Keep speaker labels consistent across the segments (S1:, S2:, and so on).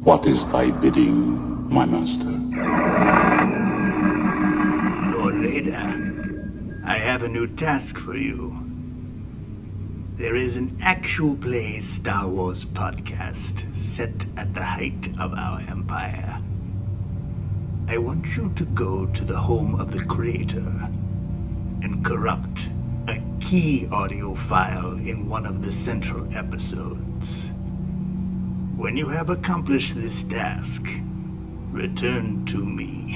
S1: What is thy bidding, my master?
S2: Lord Vader, I have a new task for you. There is an actual play Star Wars podcast set at the height of our empire. I want you to go to the home of the creator and corrupt a key audio file in one of the central episodes. When you have accomplished this task, return to me.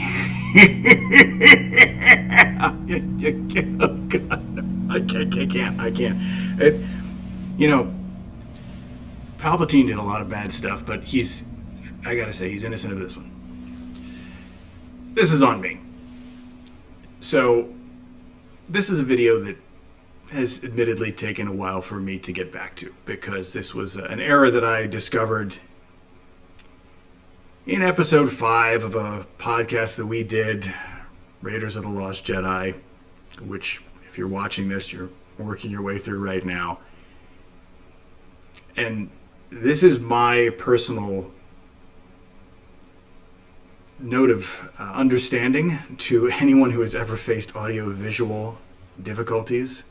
S2: Oh God, I can't. Palpatine did a lot of bad stuff, but I gotta say, he's innocent of this one. This is on me. So, this is a video that has admittedly taken a while for me to get back to, because this was an error that I discovered in episode 5 of a podcast that we did, Raiders of the Lost Jedi, which, if you're watching this, you're working your way through right now. And this is my personal note of understanding to anyone who has ever faced audio-visual difficulties.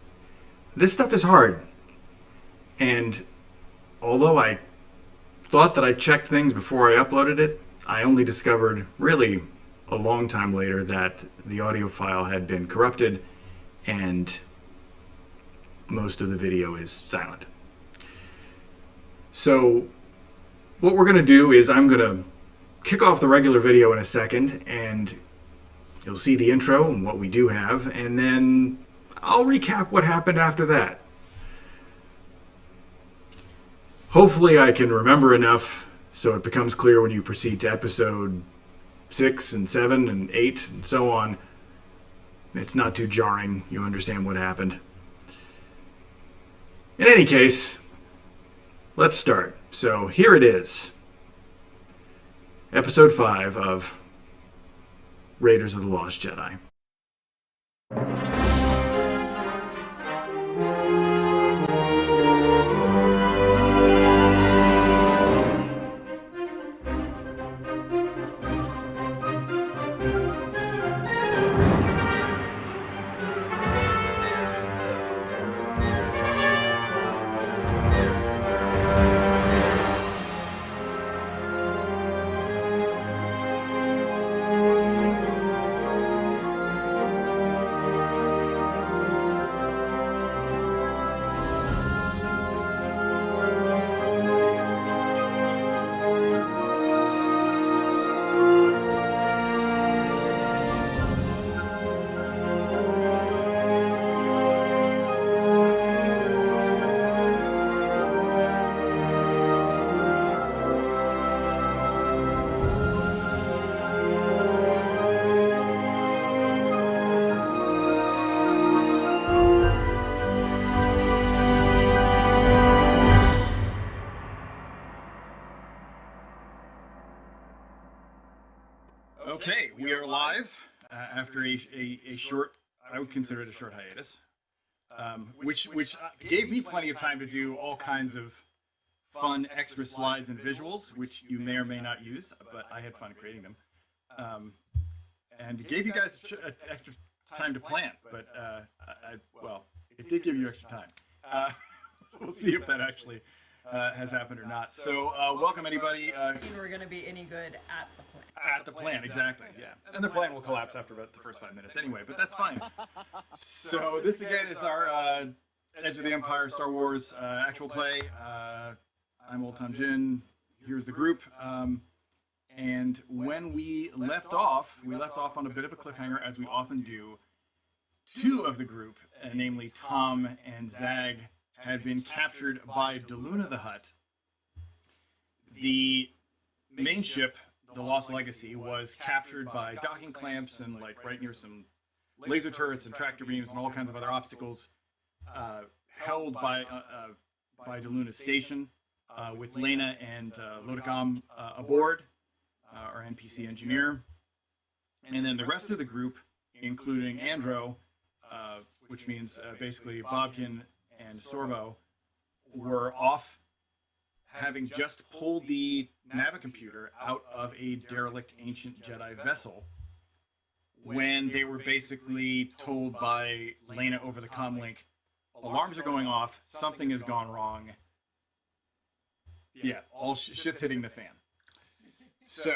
S2: This stuff is hard. And although I thought that I checked things before I uploaded it, I only discovered really a long time later that the audio file had been corrupted and most of the video is silent. So what we're going to do is I'm going to kick off the regular video in a second, and you'll see the intro and what we do have, and then I'll recap what happened after that. Hopefully I can remember enough so it becomes clear when you proceed to episode 6 and 7 and 8 and so on. It's not too jarring. You understand what happened. In any case, let's start. So here it is. Episode 5 of Raiders of the Lost Jedi. Okay, we are live after a short, I would consider it a short hiatus, which gave me plenty of time to do all kinds of fun extra slides and visuals, which you may or may not use, but I had fun creating them, and gave you guys extra time to plan, but well, it did give you extra time. We'll see if that actually has happened or not. So welcome anybody.
S3: We're going to be any good at the plan.
S2: At the plan, exactly, yeah. And the plan will collapse after about the first 5 minutes anyway, but that's fine. So this again is our Edge of the Empire Star Wars actual play. I'm Old Tom Jin. Here's the group. And when we left off on a bit of a cliffhanger, as we often do. 2 of the group, namely Thom and Zag, had been captured by Doluuna the Hutt. The main ship, the Lost Legacy, was captured by docking clamps and right near some laser turrets and tractor beams and all kinds of other obstacles, held by Doluuna's station, with Laina and Lodik-Ahm aboard, our NPC engineer. And then the rest of the group, including Andro, which means basically Bobkin and Sorbo, were off,
S4: having just pulled the navicomputer out of a derelict ancient Jedi vessel when they were basically told by Laina over the comlink, alarms are going off, something has gone wrong. Yeah, all shit's hitting the fan. So,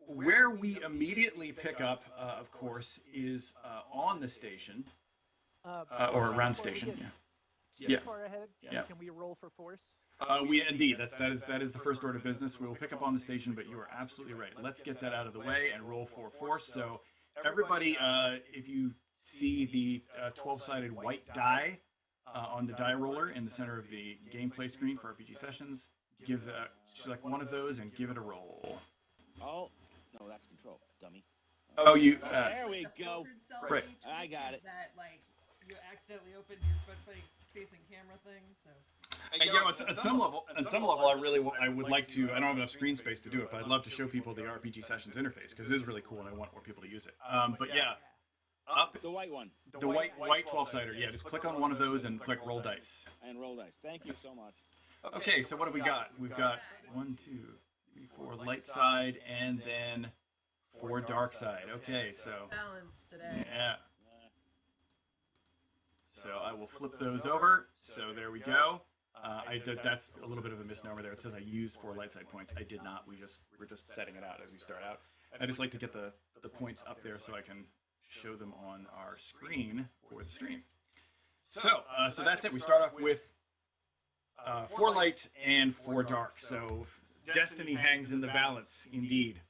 S4: where we immediately pick up, of course, is on the station, or around station. Yeah.
S5: Far ahead.
S4: Yeah.
S5: Can we roll for force?
S4: We indeed. That is the first order of business. We will pick up on the station, but you are absolutely right. Let's get that out of the way and roll for force. So, everybody, if you see the 12-sided white die on the die roller in the center of the gameplay screen for RPG sessions, select one of those and give it a roll.
S6: Oh, no, that's control, dummy.
S4: Oh, you.
S6: There we go.
S4: Right.
S6: I got it.
S3: That like you accidentally opened your foot-facing camera thing, so.
S4: At some level, I would like to. I don't have enough screen space to do it, but I'd love to show people the RPG Sessions interface because it is really cool, and I want more people to use it. But yeah, up
S6: The white one.
S4: the white 12-sider. Yeah, just click on one of those and click roll dice.
S6: And roll dice. Thank you so much.
S4: Okay, so what have we got? We've got 1, 2, 3, 4 light side, and then 4 dark side. Okay, so
S3: Balance today.
S4: yeah. So I will flip those over. So there we go. That's a little bit of a misnomer there. It says I used 4 light side points. I did not. We're just setting it out as we start out. I just like to get the points up there so I can show them on our screen for the stream. So that's it. We start off with 4 light and 4 dark. So destiny hangs in the balance, indeed.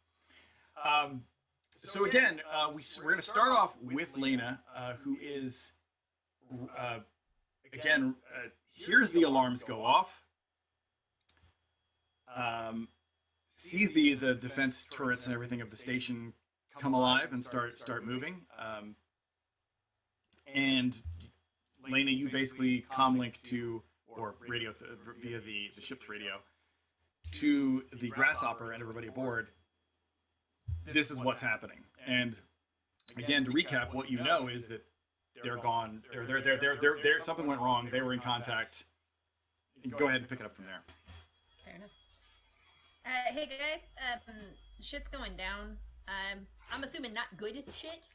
S4: So again, we're going to start off with Laina, who is again. Hears the alarms go off. Sees the defense turrets and everything of the station come alive and start moving. And Laina, you basically comlink to, or radio via the ship's radio, to the grasshopper and everybody aboard. This is what's happening. And again, to recap, what you know is that they're gone. They're something went wrong. They were in contact. Go ahead and pick it up from there.
S7: Fair enough. Hey guys, shit's going down. I'm assuming not good shit.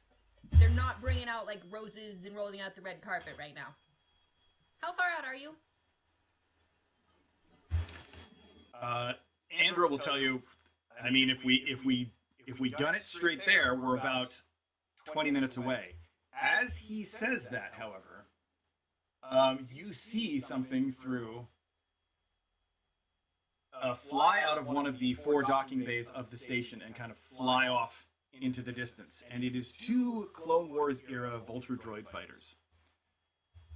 S7: They're not bringing out like roses and rolling out the red carpet right now. How far out are you?
S4: Andrew will tell you. I mean, if we gun it straight there, we're about 20 minutes away. As he says that, however, you see something through fly out of one of the 4 docking bays of the station and kind of fly off into the distance. And it is 2 Clone Wars era Vulture droid fighters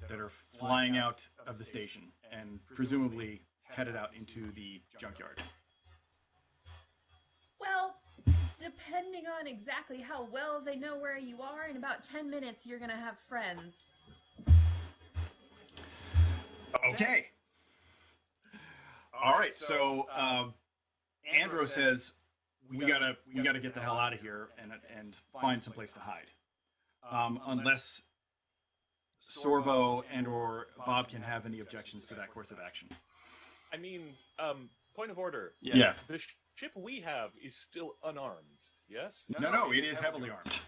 S4: that are flying out of the station and presumably headed out into the junkyard.
S7: Well, depending on exactly how well they know where you are, in about 10 minutes you're gonna have friends.
S4: Okay. All right. So Andrew says we gotta get the hell out of here and find some place to hide, unless Sorbo and or Bob can have any objections to that course of action.
S8: I mean, point of order.
S4: Yeah.
S8: The ship we have is still unarmed. Yes.
S4: No, it is heavily armed.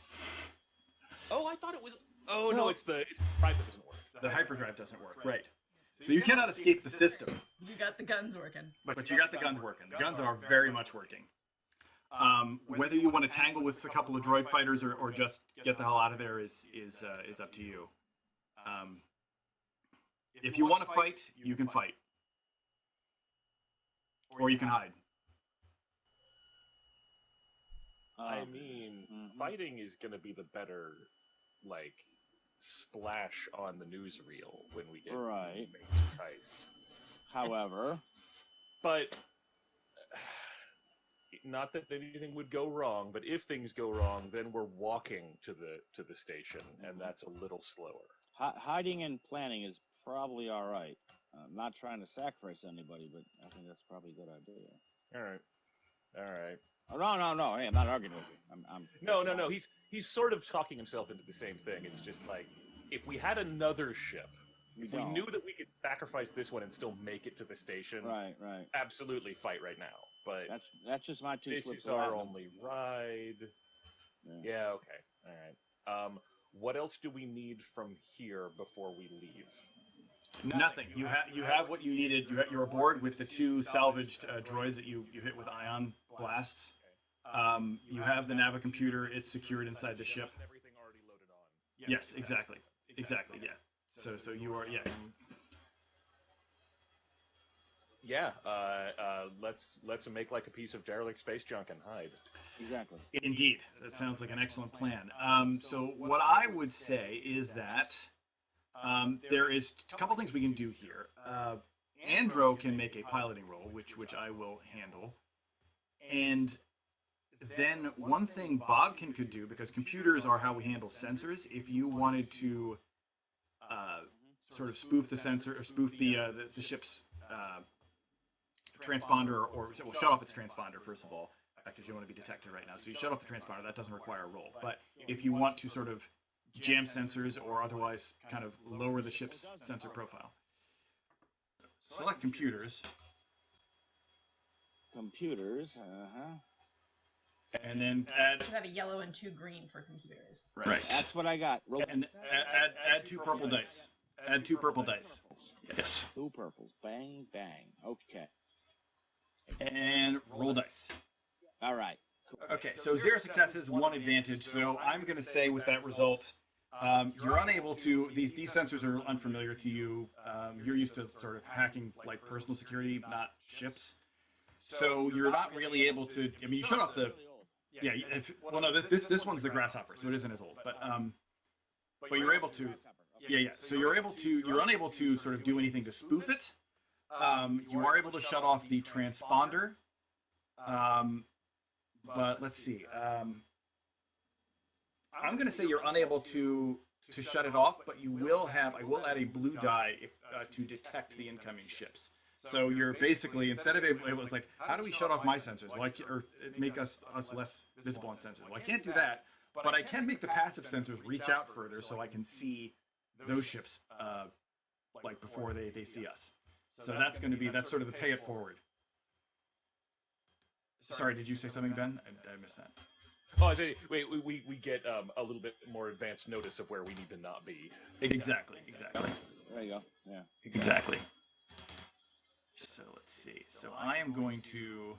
S8: Oh, I thought it was. Oh no, it's the private that doesn't work.
S4: The hyperdrive doesn't work. Right. So you cannot escape the system.
S3: You got the guns working.
S4: But you got the guns working. The guns are very much working. Whether you want to tangle with a couple of droid fighters or just get the hell out of there is up to you. If you want to fight, you can fight. Or you can hide.
S8: I mean, fighting is going to be the better, like, splash on the newsreel when we get
S6: Right.
S8: heist.
S6: However,
S8: but not that anything would go wrong, but if things go wrong, then we're walking to the station, and that's a little slower.
S6: hiding and planning is probably all right. I'm not trying to sacrifice anybody, but I think that's probably a good idea.
S8: All right.
S6: Oh, no. Hey, I'm not arguing with you.
S8: No. He's sort of talking himself into the same thing. It's just like if we had another ship If we knew that we could sacrifice this one and still make it to the station,
S6: Right.
S8: absolutely fight right now. But
S6: That's just my two
S8: this
S6: slips
S8: is
S6: of
S8: our
S6: platinum.
S8: only ride. Yeah, okay. All right. What else do we need from here before we leave?
S4: Nothing. You have what you needed. You're aboard with the 2 salvaged droids that you hit with ion blasts. You have the Nava computer. It's secured inside the ship.
S8: Everything already loaded on.
S4: Yes, exactly. Yeah. So you are
S8: Yeah. Let's make like a piece of derelict space junk and hide.
S6: Exactly.
S4: Indeed. That sounds like an excellent plan. So what I would say is that there is a couple things we can do here. Andro can make a piloting roll, which I will handle, and then one thing Bobkin could do, because computers are how we handle sensors. If you wanted to sort of spoof the sensor or spoof the ship's transponder, or shut off its transponder first of all, because you want to be detected right now. So you shut off the transponder. That doesn't require a roll. But if you want to sort of jam sensors or otherwise kind of lower the ship's sensor profile, select computers.
S6: Computers.
S4: And then add.
S7: You have a yellow and 2 green for computers.
S4: Right.
S6: That's what I got.
S4: And add 2 purple dice. Add 2 purple dice. Yes.
S6: 2 purples. Bang, bang. Okay.
S4: And roll dice.
S6: All right. Cool.
S4: Okay, so 0 successes, 1 advantage. So I'm going to say with that result, you're unable to. These sensors are unfamiliar to you. You're used to sort of hacking like personal security, not ships. So you're not really able to. I mean, you shut off the. Yeah. Well, no. This one's the grasshopper, so it isn't as old. But you're able to. Yeah. So you're unable to sort of do anything to spoof it. You are able to shut off the transponder. But let's see. I'm going to say you're unable to shut it off, but you will have. I will add a blue die to detect the incoming ships. So you're basically, instead of it's like, how do we shut off my sensors? Well, or make us less visible on sensors? Well, I can't do that, but I can make the passive sensors reach out further so I can see those ships like before they see us. So that's sort of the pay it forward. Sorry, did you say something, Ben? I missed that.
S8: Oh, I say, wait, we get a little bit more advanced notice of where we need to not be.
S4: Exactly.
S6: There you go. Yeah.
S4: Exactly. So let's see. So I am going to,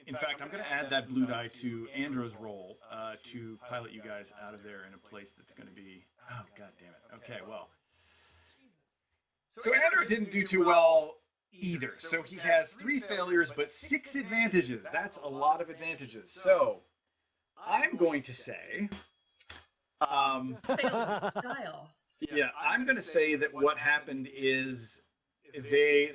S4: in fact, I'm going to add that blue die to Andro's roll to pilot you guys out of there in a place that's going to be. Oh, god damn it. Okay, well. So Andro didn't do too well either. So he has 3 failures, but 6 advantages. That's a lot of advantages. So I'm going to say,
S7: Failed style.
S4: yeah, I'm going to say that what happened is the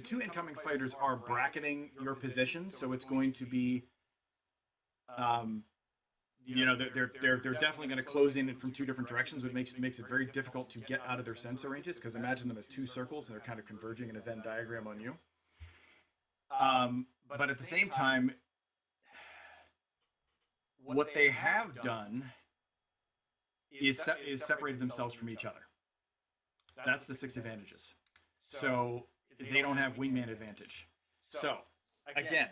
S4: 2 incoming fighters are bracketing your position, so it's going to be, they're definitely going to close in from 2 different directions, which makes it very difficult to get out of their sensor ranges. Because imagine them as 2 circles, and they're kind of converging in a Venn diagram on you. But at the same time, what they have done is separated themselves from each other. That's the 6 advantages. So they don't have wingman advantage. So again,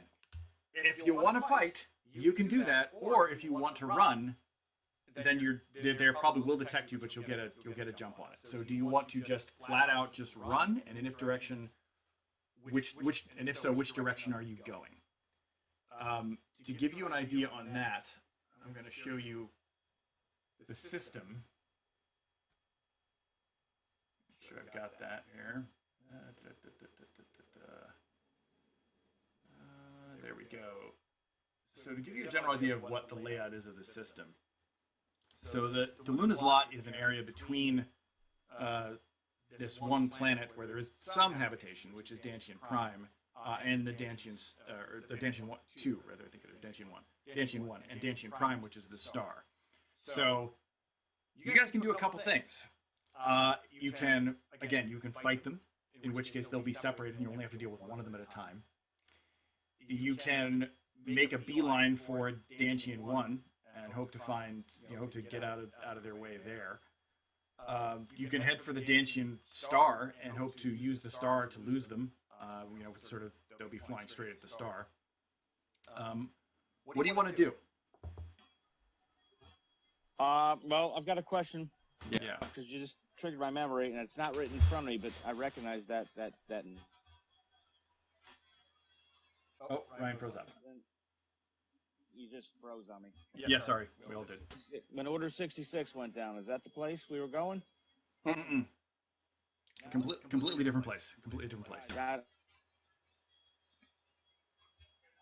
S4: if you want to fight, you can do that. Or if you want to run, then they probably will detect you, but you'll get a jump on it. So do you want to just flat out just run, and if direction, which direction are you going? To give you an idea on that, I'm going to show you the system. Make sure I've got that here. There we go. So to give you a general idea of what the layout is of the system. So the Doluuna's lot is an area between this one planet where there is some habitation, which is Dantian Prime, and the Dantians, or the Dantian 2, rather, I think it is Dantian 1. Dantian 1, and Dantian Prime, which is the star. So you guys can do a couple things. You can fight them, in which case they'll be separated and you only have to deal with one of them at a time. You can make a beeline for Dantian 1 and hope to get out of their way there. you can head for the Dancian star and hope to use the star to lose them. Sort of they'll be flying straight at the star. What do you want to do?
S6: Well, I've got a question.
S4: Yeah.
S6: Because you just triggered my memory, and it's not written in front of me, but I recognize that.
S4: Oh, Ryan froze up.
S6: You just froze on me.
S4: Yeah, sorry. We all did.
S6: When Order 66 went down, is that the place we were going?
S4: Mm-mm. Completely different place. Completely different place.
S6: Got it.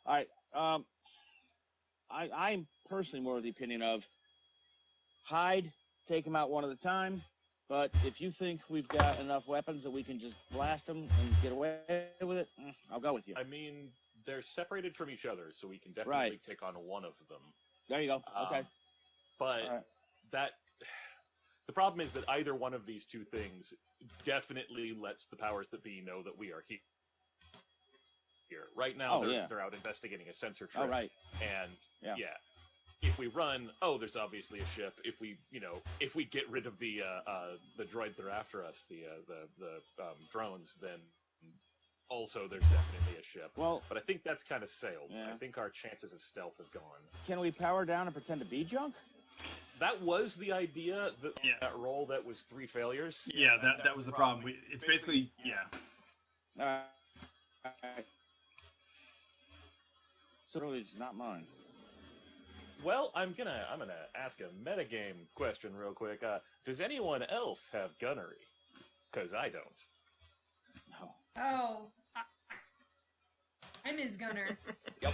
S6: All right. I'm personally more of the opinion of hide, take them out one at a time. But if you think we've got enough weapons that we can just blast them and get away with it, I'll go with you.
S8: I mean, they're separated from each other, so we can definitely take on one of them.
S6: There you go. Okay.
S8: But the problem is that either one of these two things definitely lets the powers that be know that we are here. Right now, they're out investigating a sensor trip.
S6: Oh, right.
S8: And if we run, there's obviously a ship. If we get rid of the droids that are after us, the drones, then also there's definitely a ship.
S6: Well,
S8: but I think that's kind of sailed.
S6: Yeah.
S8: I think our chances of stealth have gone.
S6: Can we power down and pretend to be junk?
S8: That was the idea. That roll that was 3 failures.
S4: Yeah, that was the problem. It's basically
S6: Alright. So it's not mine.
S8: Well, I'm gonna ask a metagame question real quick. Does anyone else have gunnery? Because I don't.
S6: No.
S7: Oh, I'm his gunner.
S8: Yep.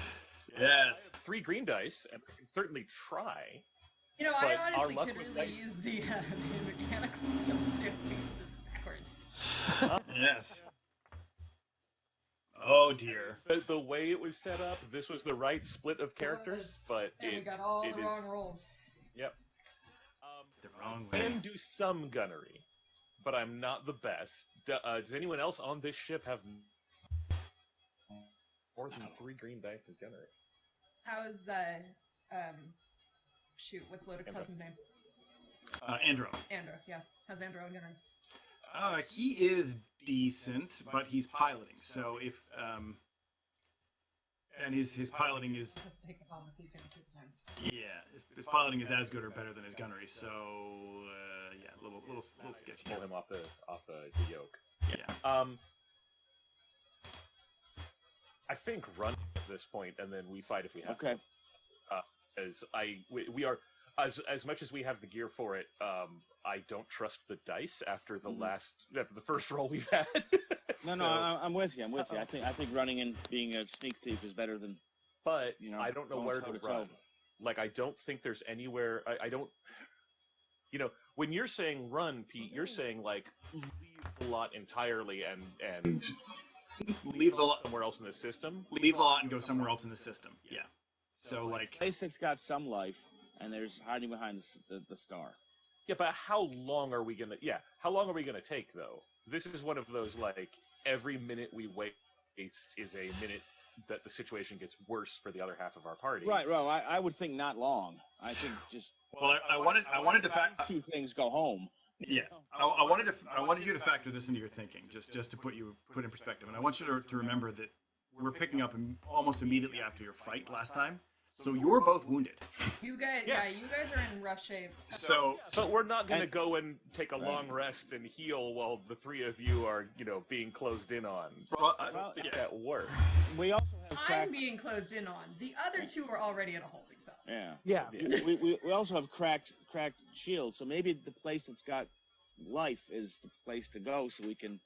S4: Yes.
S8: 3 green dice, and I can certainly try.
S7: You know,
S8: But
S7: I
S8: our
S7: honestly
S8: luck
S7: could
S8: with
S7: really
S8: dice-
S7: use the mechanical skills too. This is backwards.
S4: Yes. Oh dear.
S8: The way it was set up, this was the right split of characters, but
S7: And we got all the wrong rolls.
S8: Yep.
S4: The wrong
S8: I
S4: way.
S8: can do some gunnery, but I'm not the best. Does anyone else on this ship have more than 3 green dice of gunnery?
S7: How's shoot, what's Lodik's husband's name?
S4: Andro.
S7: Andro, yeah. How's Andro and gunner?
S4: He is decent, but he's piloting. So if and his piloting is
S7: Just take the bomb with these guys 2 times.
S4: his piloting is as good or better than his gunnery. So a little sketchy.
S8: Pull him off the yoke.
S4: Yeah.
S8: I think run at this point, and then we fight if we have
S6: Okay.
S8: to. As we are as much as we have the gear for it. I don't trust the dice after the first roll we've had.
S6: No, I'm with you. I think running and being a sneak thief is better than.
S8: But I don't know
S6: going
S8: where to
S6: toe-to-toe.
S8: run. Like, I don't think there's anywhere. I don't. When you're saying run, Pete, you're saying like leave the lot entirely and
S4: Leave the lot
S8: somewhere else in the system.
S4: Leave the lot and go somewhere else in the system. Yeah. So like.
S6: Basics got some life, and there's hiding behind the star.
S8: Yeah, but how long are we gonna? Yeah, how long are we gonna take though? This is one of those like every minute we waste is a minute that the situation gets worse for the other half of our party.
S6: Right. Well, I would think not long. I think just.
S4: Well, I wanted to
S6: two things go home.
S4: Yeah, I wanted you to factor this into your thinking, just to put in perspective, and I want you to remember that we're picking up almost immediately after your fight last time, so you're both wounded.
S7: You guys, you guys are in rough shape.
S4: So,
S8: but we're not going to go and take a long rest and heal while the 3 of you are, being closed in on. That works.
S6: We also have
S7: I'm being closed in on. The other 2 are already in a holding cell.
S6: Yeah. We also have cracked shields, so maybe the place that's got life is the place to go, so we can.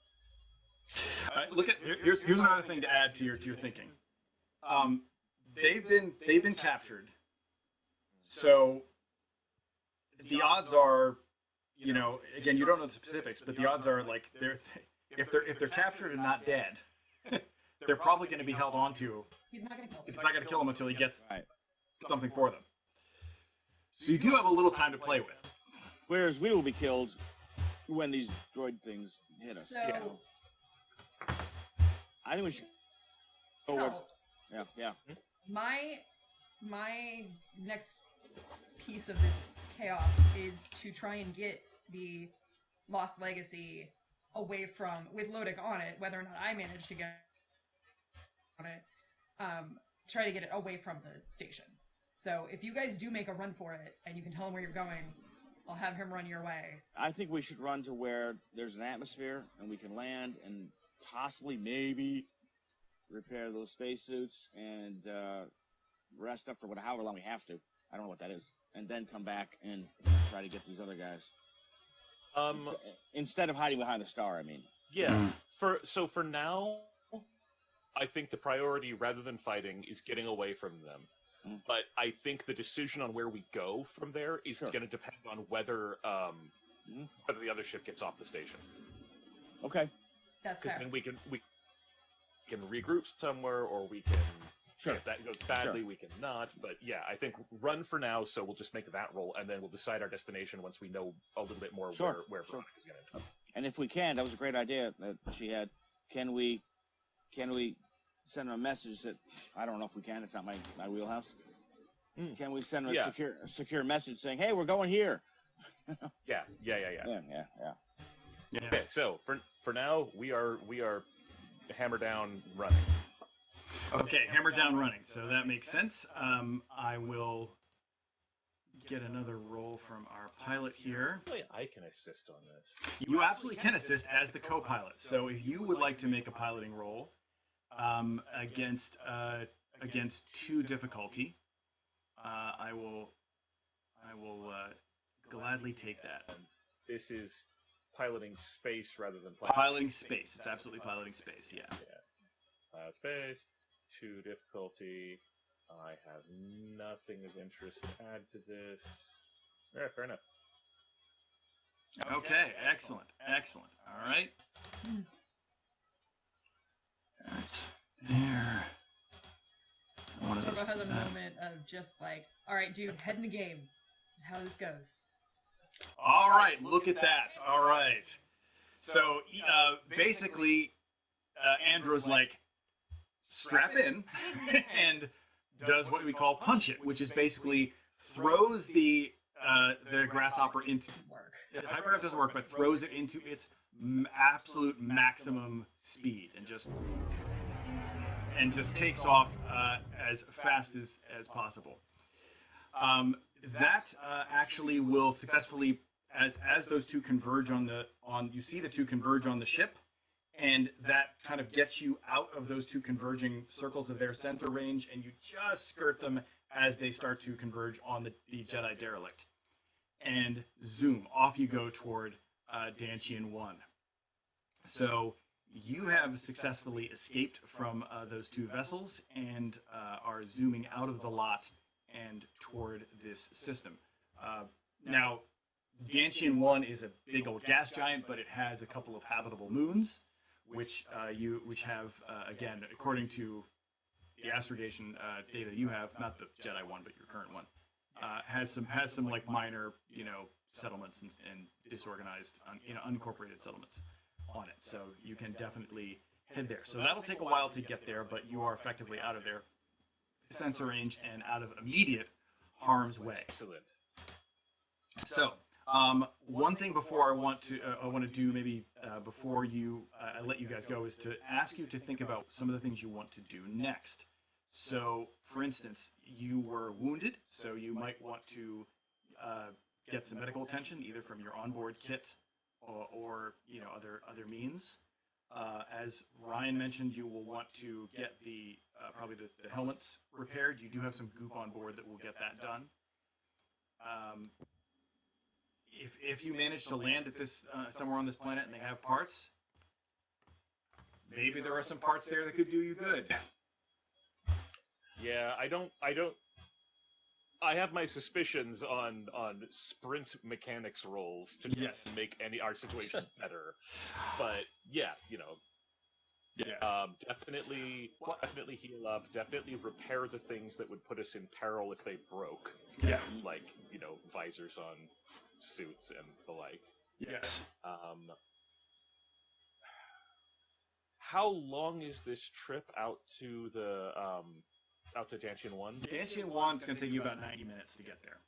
S4: Look at here's another thing to add to your thinking. They've been captured, so the odds are, again, you don't know the specifics, but the odds are like if they're captured and not dead, they're probably going to be held onto.
S7: He's not going to kill them.
S4: He's not going to kill them until he gets something for them. So you do have a little time to play with.
S6: Whereas we will be killed when these droid things hit us.
S7: So
S6: I think we should. Go
S7: helps.
S6: Yeah.
S7: My next piece of this chaos is to try and get the
S3: Lost Legacy away from, with Lodik on it, whether or not I manage to get on it, try to get it away from the station. So if you guys do make a run for it and you can tell him where you're going, I'll have him run your way.
S6: I think we should run to where there's an atmosphere and we can land and possibly, maybe, repair those spacesuits and rest up for however long we have to. I don't know what that is. And then come back and try to get these other guys. Instead of hiding behind the star, I mean.
S8: Yeah. For now, I think the priority, rather than fighting, is getting away from them. But I think the decision on where we go from there is going to depend on whether the other ship gets off the station.
S6: Okay.
S3: That's fair.
S8: Because then we can regroup somewhere, or we can.
S6: Sure.
S8: If that goes badly, we can not. But yeah, I think run for now. So we'll just make that roll, and then we'll decide our destination once we know a little bit more where Veronica's going to end up.
S6: And if we can, that was a great idea that she had. Can we send them a message that, I don't know if we can, it's not my wheelhouse. Can we send them a secure message saying, hey, we're going here?
S8: Yeah. Okay, so for now, we are hammer down running.
S4: Okay, hammer down running. So that makes sense. I will get another roll from our pilot here.
S8: Hopefully I can assist on this.
S4: You absolutely can assist as the co-pilot. So if you would like to make a piloting roll against 2 difficulty, I will gladly take that.
S8: This is piloting space rather than
S4: piloting space. It's absolutely piloting space. Yeah.
S8: Pilot space, 2 difficulty. I have nothing of interest to add to this. Yeah, fair enough.
S4: Okay, excellent. All right. That's there. One of those.
S3: Sorbo has a moment of just like, all right, dude, head in the game. This is how this goes.
S4: All right, look at that. All right. So basically, Andrew's like, strap in, and does what we call punch it, which is basically throws the grasshopper into. The hyperdrive doesn't work, but throws it into its absolute maximum speed, and just takes off as fast as possible. That actually will successfully, as those two converge you see the two converge on the ship, and that kind of gets you out of those two converging circles of their center range, and you just skirt them as they start to converge on the Jedi derelict. And zoom, off you go toward Dantian 1. So you have successfully escaped from those 2 vessels and are zooming out of the lot and toward this system. Now, Dantian 1 is a big old gas giant, but it has a couple of habitable moons, which have, again, according to the astrogation data you have, not the Jedi one, but your current one, has some like minor, settlements and disorganized, unincorporated settlements on it. So you can definitely head there. So that'll take a while to get there, but you are effectively out of their sensor range and out of immediate harm's way.
S8: Excellent.
S4: So one thing before I want to do maybe before I let you guys go is to ask you to think about some of the things you want to do next. So, for instance, you were wounded, so you might want to get some medical attention, either from your onboard kit or other means. As Ryan mentioned, you will want to get probably the helmets repaired. You do have some goop on board that will get that done. If you manage to land at this somewhere on this planet and they have parts, maybe there are some parts there that could do you good.
S8: Yeah, I have my suspicions on sprint mechanics rolls to make our situation better. But yeah, definitely heal up. Definitely repair the things that would put us in peril if they broke.
S4: Yeah,
S8: like visors on suits and the like.
S4: Yes.
S8: How long is this trip out to the out to Dantian 1?
S4: Dantian 1 is going to take you about 90 minutes to get there.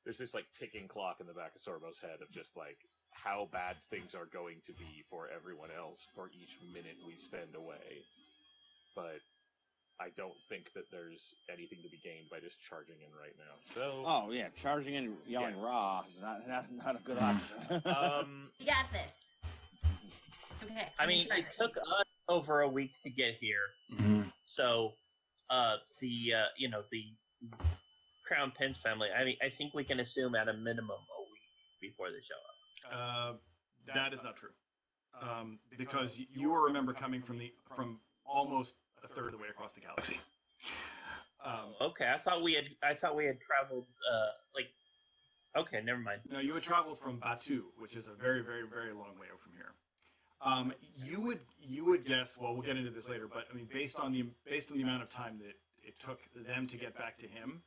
S8: there's this like ticking clock in the back of Sorbo's head of just like how bad things are going to be for everyone else for each minute we spend away. But I don't think that there's anything to be gained by just charging in right now. So.
S6: Oh yeah, charging and yelling raw is not a good option.
S7: You got this. It's okay.
S5: I mean, it took us over a week to get here, so the Crown Prince family. I mean, I think we can assume at a minimum a week before they show up.
S4: That is not true, because you will remember coming from almost a third of the way across the galaxy.
S5: Okay, I thought we had traveled Okay, never mind.
S4: No, you had traveled from Batu, which is a very, very, very long way from here. You would guess. Well, we'll get into this later, but I mean, based on the amount of time that it took them to get back to him,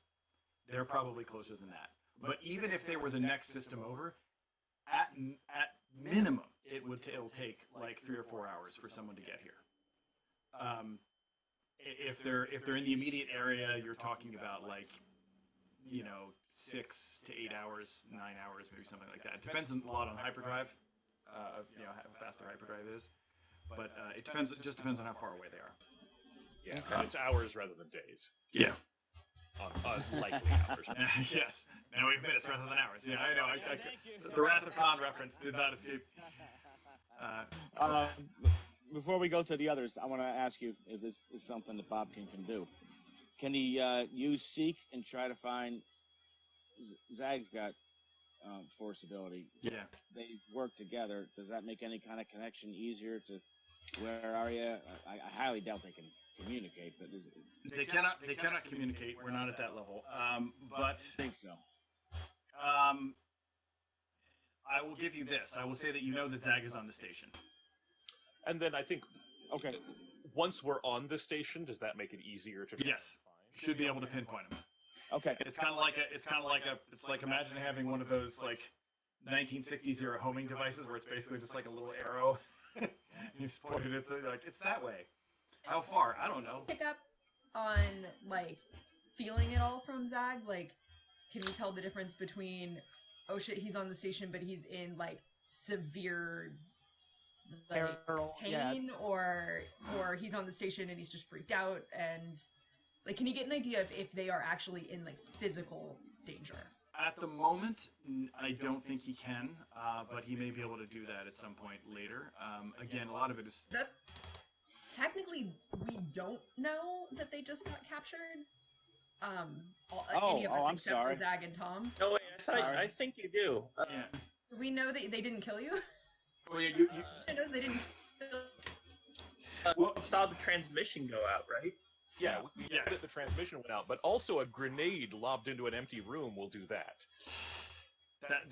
S4: they're probably closer than that. But even if they were the next system over, at minimum, it'll take like 3 or 4 hours for someone to get here. If they're in the immediate area, you're talking about like, 6 to 8 hours, 9 hours, maybe something like that. It depends a lot on hyperdrive, how fast their hyperdrive is. But it just depends on how far away they are.
S8: Yeah, and it's hours rather than days.
S4: Yeah.
S8: Likely hours.
S4: Yes. Now we have minutes rather than hours. Yeah, I know. The Wrath of Khan reference did not escape.
S6: Before we go to the others, I want to ask you if this is something that Bobkin can do. Can he use Seek and try to find... Zag's got force ability.
S4: Yeah. They
S6: work together. Does that make any kind of connection easier to where are you? I highly doubt they can communicate, but
S4: they cannot communicate. We're not at that level. But
S6: I think so.
S4: I will give you this. I will say that you know that Zag is on the station.
S8: And then I think,
S6: okay,
S8: once we're on the station, does that make it easier to find?
S4: Yes, should be able to pinpoint him.
S6: Okay,
S4: it's like imagine having one of those like 1960s era homing devices where it's basically just like a little arrow. You just pointed at it's that way. How far? I don't know.
S3: Pick up on like feeling it all from Zag. Like, can we tell the difference between oh shit, he's on the station, but he's in like severe pain, or he's on the station and he's just freaked out, and like, can you get an idea of if they are actually in like physical danger?
S4: At the moment, I don't think he can, but he may be able to do that at some point later. Again, a lot of it is...
S3: That, technically, we don't know that they just got captured. Any of us except for Zag and Thom.
S5: No, wait, I think you do.
S4: Yeah.
S3: We know that they didn't kill you?
S4: Well, yeah, you...
S3: knows they didn't kill
S5: we saw the transmission go out, right?
S8: Yeah, the transmission went out, but also a grenade lobbed into an empty room will do that.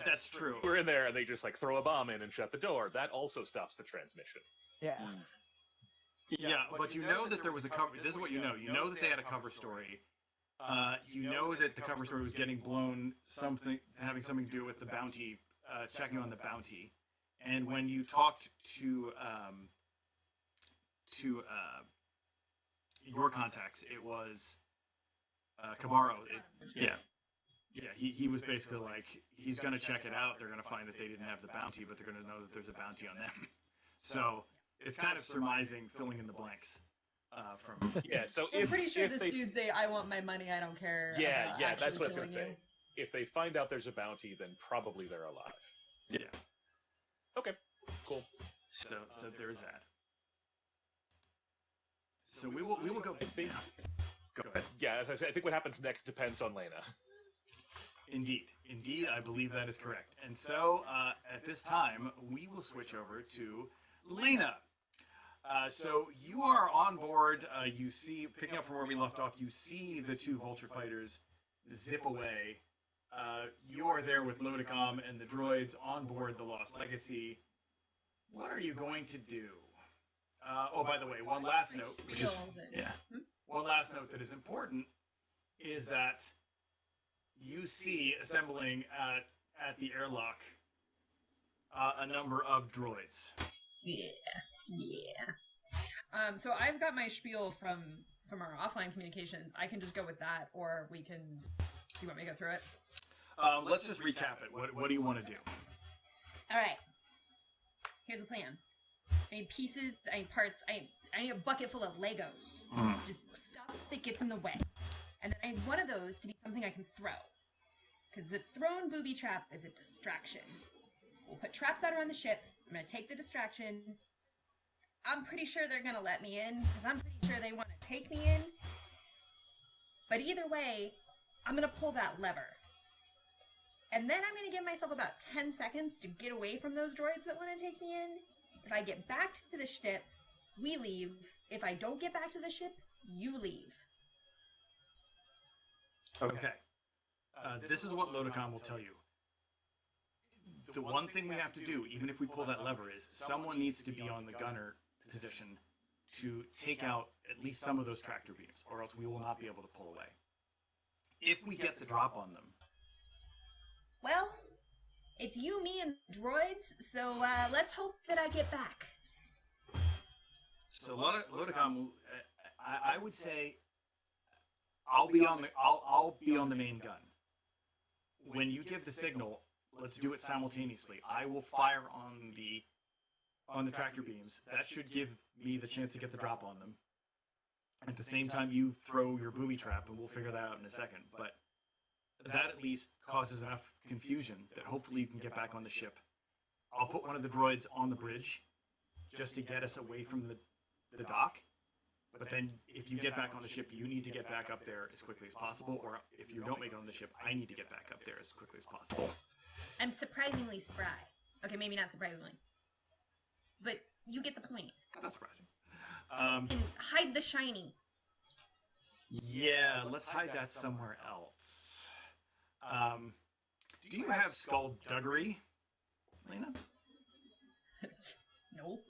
S4: That's true.
S8: We're in there and they just like throw a bomb in and shut the door. That also stops the transmission.
S6: Yeah.
S4: Yeah, but you know that there was a cover. This is what you know. You know that they had a cover story. You know that the cover story was getting blown, having something to do with the bounty, checking on the bounty. And when you talked to your contacts, it was Cabarro. He was basically like, he's going to check it out. They're going to find that they didn't have the bounty, but they're going to know that there's a bounty on them. So it's kind of surmising, filling in the blanks.
S8: So
S3: I'm pretty sure this dude'd say, "I want my money. I don't care."
S8: Yeah, that's what I was going to say. If they find out there's a bounty, then probably they're alive.
S4: Yeah.
S8: Okay. Cool.
S4: So there is that. So we will go.
S8: I think.
S4: Go ahead.
S8: Yeah, I think what happens next depends on Laina.
S4: Indeed, I believe that is correct. And so at this time, we will switch over to Laina. So you are on board. You see, picking up from where we left off, you see the two vulture fighters zip away. You are there with Lodik-Ahm and the droids on board the Lost Legacy. What are you going to do? By the way, one last note, one last note that is important is that you see assembling at the airlock a number of droids.
S3: Yeah. So I've got my spiel from our offline communications. I can just go with that, or we can. Do you want me to go through it?
S4: Let's just recap it. What do you want to do?
S7: All right. Here's the plan. I need pieces. I need parts. I need a bucket full of Legos. Just stuff that gets in the way. And then I need one of those to be something I can throw. Because the thrown booby trap is a distraction. We'll put traps out around the ship. I'm going to take the distraction. I'm pretty sure they're going to let me in. Because I'm pretty sure they want to take me in. But either way, I'm going to pull that lever. And then I'm going to give myself about 10 seconds to get away from those droids that want to take me in. If I get back to the ship, we leave. If I don't get back to the ship, you leave.
S4: Okay. This is what Lodik-Ahm will tell you. The one thing we have to do, even if we pull that lever, is someone needs to be on the gunner position to take out at least some of those tractor beams, or else we will not be able to pull away. If we get the drop on them.
S7: Well, it's you, me, and droids, so let's hope that I get back.
S4: So Lodik-Ahm, I would say I'll be on the main gun. When you give the signal, let's do it simultaneously. I will fire on the tractor beams. That should give me the chance to get the drop on them. At the same time, you throw your booby trap, and we'll figure that out in a second. But that at least causes enough confusion that hopefully you can get back on the ship. I'll put one of the droids on the bridge just to get us away from the dock. But then if you get back on the ship, you need to get back up there as quickly as possible. Or if you don't make it on the ship, I need to get back up there as quickly as possible.
S7: I'm surprisingly spry. Okay, maybe not surprisingly. But you get the point.
S4: That's surprising.
S7: And hide the shiny.
S4: Yeah, let's hide that somewhere else. Do you have skullduggery, Laina?
S3: No.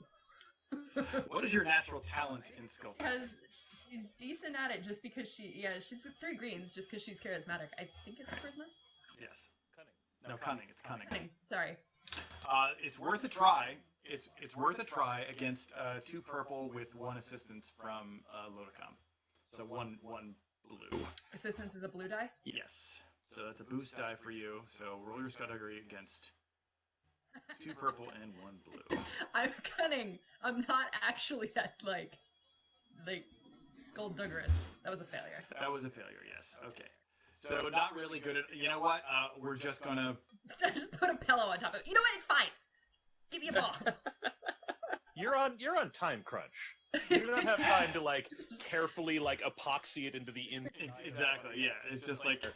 S4: What is your natural talent in skullduggery?
S3: Because she's decent at it just because she's 3 greens just because she's charismatic. I think it's charisma?
S4: Yes. Cunning. No, cunning. It's cunning.
S3: Sorry.
S4: It's worth a try. It's worth a try against 2 purple with 1 assistance from Lodik-Ahm. So one blue.
S3: Assistance is a blue die?
S4: Yes. So that's a boost die for you. So roll your skullduggery against 2 purple and 1 blue.
S3: I'm cunning. I'm not actually that, like skullduggerous. That was a failure.
S4: That was a failure, yes. Okay. So not really good at... You know what? We're just going to...
S7: Just put a pillow on top of it. You know what? It's fine. Give me a ball.
S8: You're on time crunch. You do not have time to carefully epoxy it into the inside.
S4: Exactly. Yeah. It's just like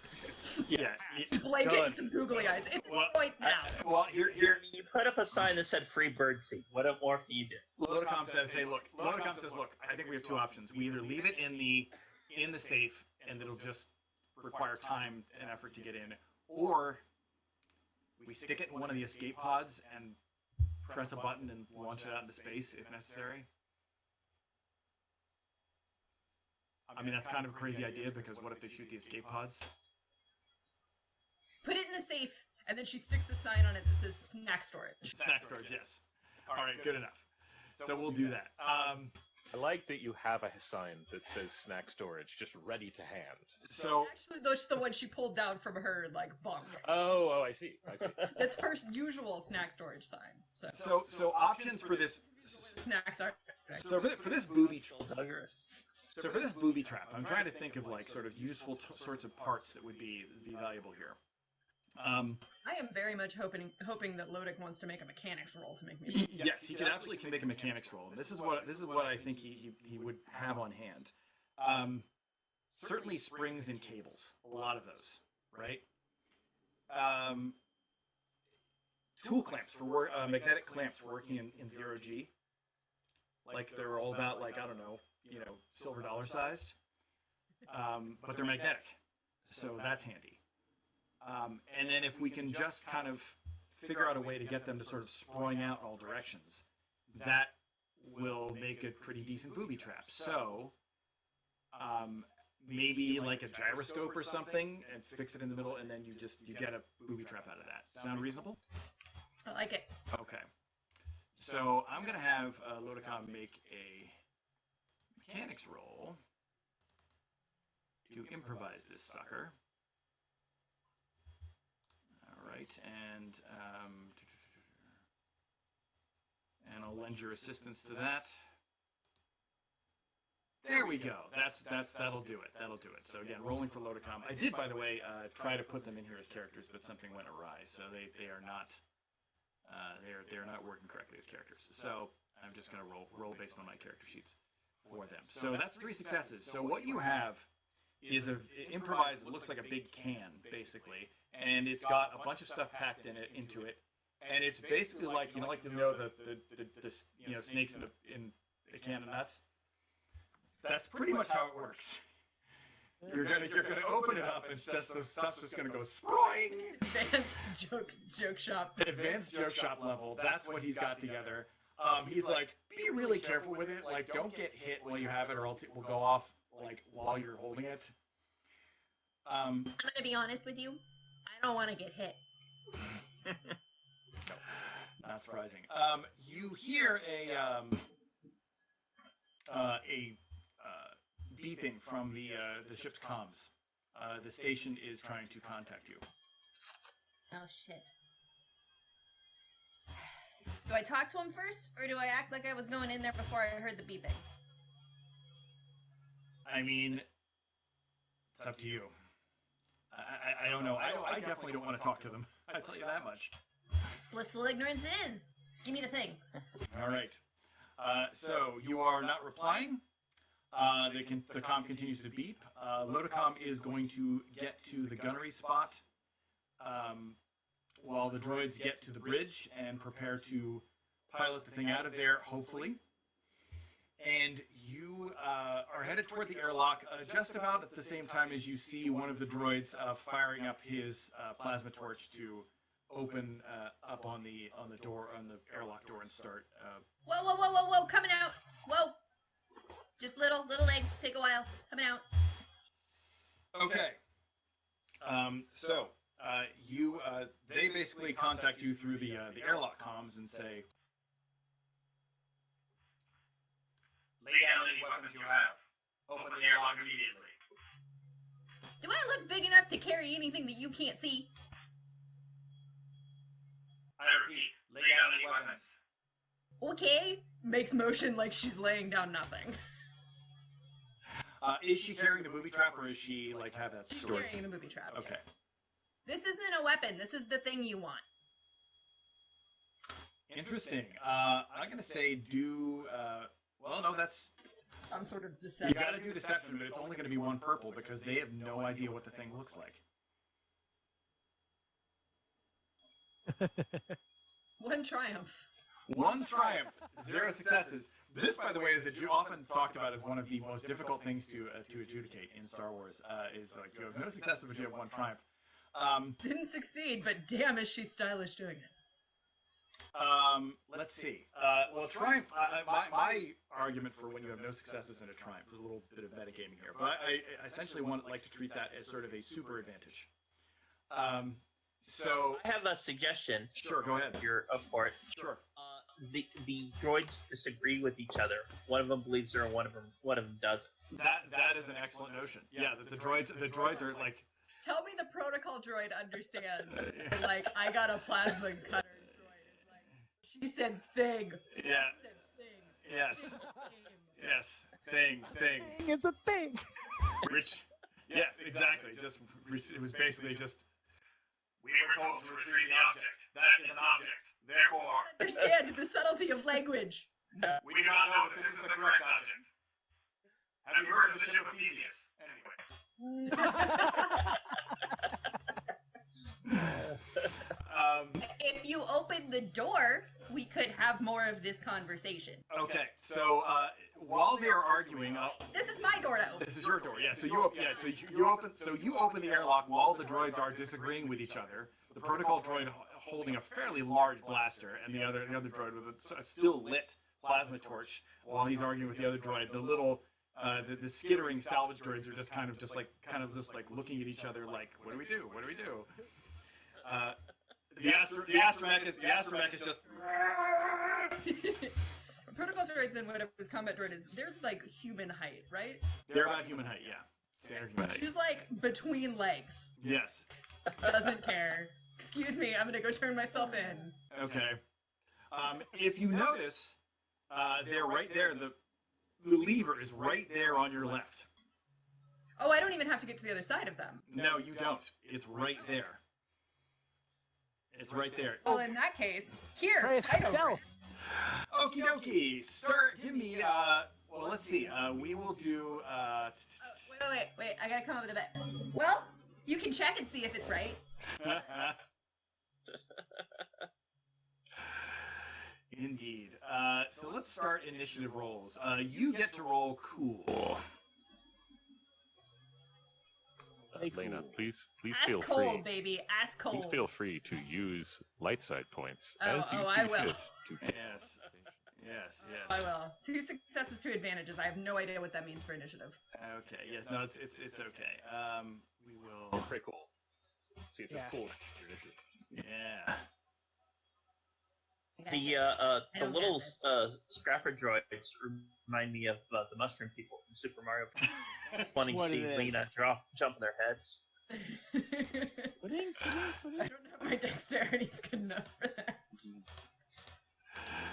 S4: yeah.
S3: Blake getting some googly eyes. It's a point now.
S4: Well, here.
S5: You put up a sign that said "Free Birdseed." What more can you do?
S4: Lodik-Ahm says, "Hey, look." Lodik-Ahm says, "Look, I think we have 2 options. We either leave it in the safe, and it'll just require time and effort to get in, or we stick it in one of the escape pods and press a button and launch it out into space if necessary." I mean, that's kind of a crazy idea, because what if they shoot the escape pods?
S3: Put it in the safe, and then she sticks a sign on it that says snack storage.
S4: Snack storage, yes. All right, good enough. So we'll do that.
S8: I like that you have a sign that says snack storage, just ready to hand.
S4: So
S3: Actually, that's the one she pulled down from her, bunk.
S8: Oh, I see.
S3: That's her usual snack storage sign.
S4: So options for this...
S3: Snacks are...
S4: So for this booby... So for this booby trap, I'm trying to think of sort of useful sorts of parts that would be valuable here.
S3: I am very much hoping that Lodik wants to make a mechanics roll to make me.
S4: Yes, he could absolutely make a mechanics roll. And this is what I think he would have on hand. Certainly springs and cables, a lot of those, right? Tool clamps for magnetic clamps working in 0G. They're all about I don't know, silver dollar sized, but they're magnetic, so that's handy. And then if we can just kind of figure out a way to get them to sort of sprawling out in all directions, that will make a pretty decent booby trap. So maybe a gyroscope or something, and fix it in the middle, and then you get a booby trap out of that. Sound reasonable?
S3: I like it.
S4: Okay. So I'm gonna have Lodik-Ahm make a mechanics roll to improvise this sucker. right, and I'll lend your assistance to that. There we go. That'll do it. That'll do it. So again, rolling for Lodik-Ahm. I did, by the way, try to put them in here as characters, but something went awry. So they are not they're not working correctly as characters. So I'm just going to roll based on my character sheets for them. So that's 3 successes. So what you have is improvised. It looks like a big can basically, and it's got a bunch of stuff packed into it, and it's basically like like the snakes in the can of nuts. That's pretty much how it works. You're gonna open it up, and it's just the stuff's just gonna go sproing.
S3: Advanced joke shop.
S4: Advanced joke shop level. That's what he's got together. He's like, be really careful with it. Like, don't get hit while you have it, or else it will go off like while you're holding it.
S7: I'm gonna be honest with you. I don't want to get hit.
S4: No, not surprising. You hear a beeping from the ship's comms. The station is trying to contact you.
S7: Oh shit. Do I talk to him first, or do I act like I was going in there before I heard the beeping?
S4: I mean, it's up to you. I don't know. I definitely don't want to talk to them. I tell you that much.
S7: Blissful ignorance it is. Give me the thing.
S4: All right. So you are not replying. The comm continues to beep. Lodik-Ahm is going to get to the gunnery spot while the droids get to the bridge and prepare to pilot the thing out of there, hopefully. And you are headed toward the airlock just about at the same time as you see one of the droids firing up his plasma torch to open up on the door, on the airlock door, and start.
S7: Whoa! Coming out! Whoa! Just little legs. Take a while. Coming out.
S4: Okay. They basically contact you through the airlock comms and say, "Lay down any weapons you have. Open the airlock immediately."
S7: Do I look big enough to carry anything that you can't see?
S4: I repeat, lay down any weapons.
S7: Okay.
S3: Makes motion like she's laying down nothing.
S4: Is she carrying the booby trap, or is she like have that
S3: She's
S4: stored?
S3: carrying the movie trap.
S4: Okay.
S3: Yes.
S7: This isn't a weapon. This is the thing you want.
S4: Interesting. I'm gonna say do. Well, no, that's.
S3: Some sort of
S4: You
S3: deception.
S4: gotta do deception, but it's only gonna be 1 purple because they have no idea what the thing looks like.
S3: One triumph.
S4: 1 triumph, 0 successes. This, by the way, is often talked about as one of the most difficult things to adjudicate in Star Wars. Is like you have no successes, but you have 1 triumph.
S3: Didn't succeed, but damn is she stylish doing it.
S4: Let's see. Well, triumph. My argument for when you have no successes and a triumph is a little bit of metagaming here, but I essentially like to treat that as sort of a super advantage. So
S5: I have a suggestion.
S4: Sure, go ahead.
S5: You're up for it.
S4: Sure.
S5: The droids disagree with each other. One of them believes her, and one of them doesn't.
S4: That is an excellent notion. Yeah, the droids are like.
S3: Tell me the protocol droid understands. Like, I got a plasma cutter droid. It's like, she said thing.
S4: Yeah.
S3: I said thing.
S4: Yes. Yes. Thing.
S6: It's a thing.
S4: Which. Yes, exactly. Just it was basically just. We were told to retrieve the object. That is an object. Therefore,
S3: Understand the subtlety of language.
S4: we do not know that this is the correct object. Have you heard of the ship of Theseus? Anyway.
S7: If you open the door, we could have more of this conversation.
S4: Okay, so while they're arguing,
S7: This is my door to open.
S4: this is your door. Yeah. So you open the airlock while the droids are disagreeing with each other. The protocol droid holding a fairly large blaster, and the other droid with a still lit plasma torch while he's arguing with the other droid. The little the skittering salvage droids are just kind of looking at each other like, what do we do? What do we do? The astromech is just.
S3: Protocol droids and whatever's combat droid is, they're like human height, right?
S4: They're about human height, yeah. Standard human height.
S3: She's like between legs.
S4: Yes.
S3: Doesn't care. Excuse me, I'm gonna go turn myself in.
S4: Okay. If you notice, they're right there. The lever is right there on your left.
S3: Oh, I don't even have to get to the other side of them.
S4: No, you don't. It's right there. It's right there.
S3: Well, in that case, here,
S6: Try a
S3: fight over
S6: stealth.
S3: it.
S4: Okie dokie. Start. Give me. Well, let's see. We will do.
S7: Wait. I gotta come up with a bet.
S3: Well, you can check and see if it's right.
S4: Indeed. So let's start initiative rolls. You get to roll cool.
S8: Laina, please
S3: Ass
S8: feel
S3: cold,
S8: free.
S3: baby. Ass
S8: Please
S3: cold.
S8: feel free to use light side points
S3: Oh,
S8: as you
S3: oh,
S8: see
S3: I will.
S8: fit. To
S4: Yes.
S3: I will. 2 successes, 2 advantages. I have no idea what that means for initiative.
S4: Okay. Yes. No. It's okay. We will.
S8: Pretty cool. See, it's just cool. Your initiative.
S4: Yeah.
S5: The little scrapper droids remind me of the mushroom people from Super Mario, wanting to
S6: What
S5: see
S6: is it?
S5: Laina jump in their heads.
S3: I don't know if my dexterity's good enough for that.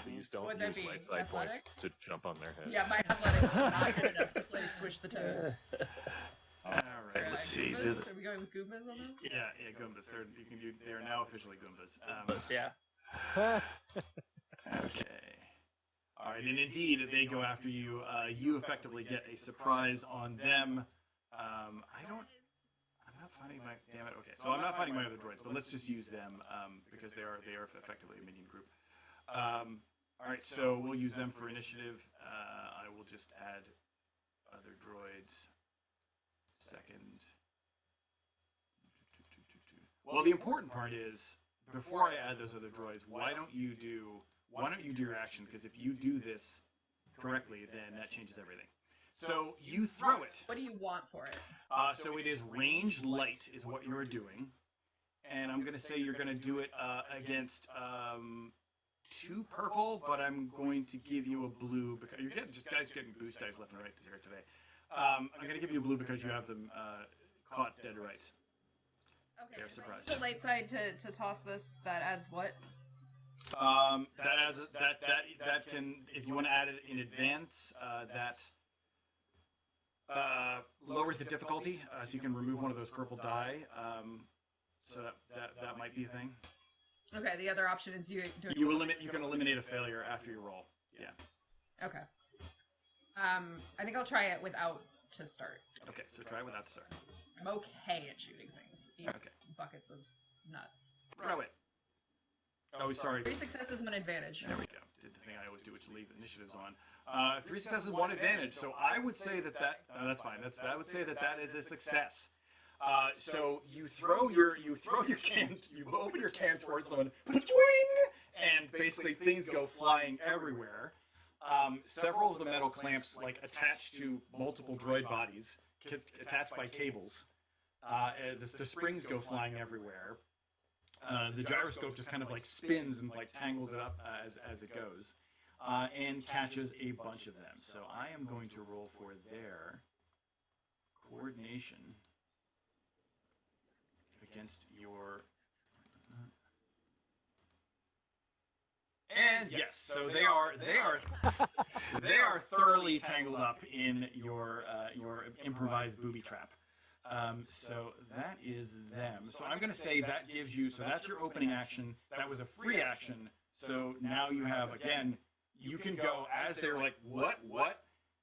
S8: Please don't
S3: Would that
S8: use
S3: be
S8: light side points
S3: athletics?
S8: to jump on their heads.
S3: Yeah, my athletics is not good enough to play Squish the Toads.
S4: All right. Let's see.
S3: Goombas? Are we going with Goombas on this?
S4: Yeah. Goombas. They are now officially Goombas.
S5: But yeah,
S4: Okay. All right, and indeed, they go after you. You effectively get a surprise on them. I'm not finding my. Damn it. Okay, so I'm not finding my other droids, but let's just use them because they are effectively a minion group. All right, so we'll use them for initiative. I will just add other droids. Second. Well, the important part is, before I add those other droids, why don't you do your action? Because if you do this correctly, then that changes everything. So you throw it.
S3: What do you want for it?
S4: So it is ranged light is what you're doing, and I'm gonna say you're gonna do it against 2 purple, but I'm going to give you a blue because you're getting boost dice left and right here today. I'm gonna give you a blue because you have them caught dead to rights.
S3: Okay,
S4: They're
S3: so
S4: surprised.
S3: the light side to toss this, that adds what?
S4: That adds that can, if you want to add it in advance, that lowers the difficulty, so you can remove one of those purple die. So that might be a thing.
S3: Okay, the other option is you doing.
S4: You can eliminate a failure after you roll. Yeah.
S3: Okay. I think I'll try it without to start.
S4: Okay, so try it without sir.
S3: I'm okay at shooting things. Eat
S4: Okay.
S3: buckets of nuts.
S4: Throw it. Oh, sorry.
S3: 3 successes, 1 advantage.
S4: There we go. Did the thing I always do, which leave initiatives on. 3 successes, 1 advantage. So I would say that that's fine. I would say that is a success. So you throw your can, you open your can towards someone, and basically things go flying everywhere. Several of the metal clamps attach to multiple droid bodies, attached by cables. The springs go flying everywhere. The gyroscope just kind of spins and tangles it up as it goes, and catches a bunch of them. So I am going to roll for their coordination against your. And yes, so they are thoroughly tangled up in your improvised booby trap. So that is them. So I'm going to say that gives you, so that's your opening action. That was a free action. So now you have, again, you can go as they're like, what?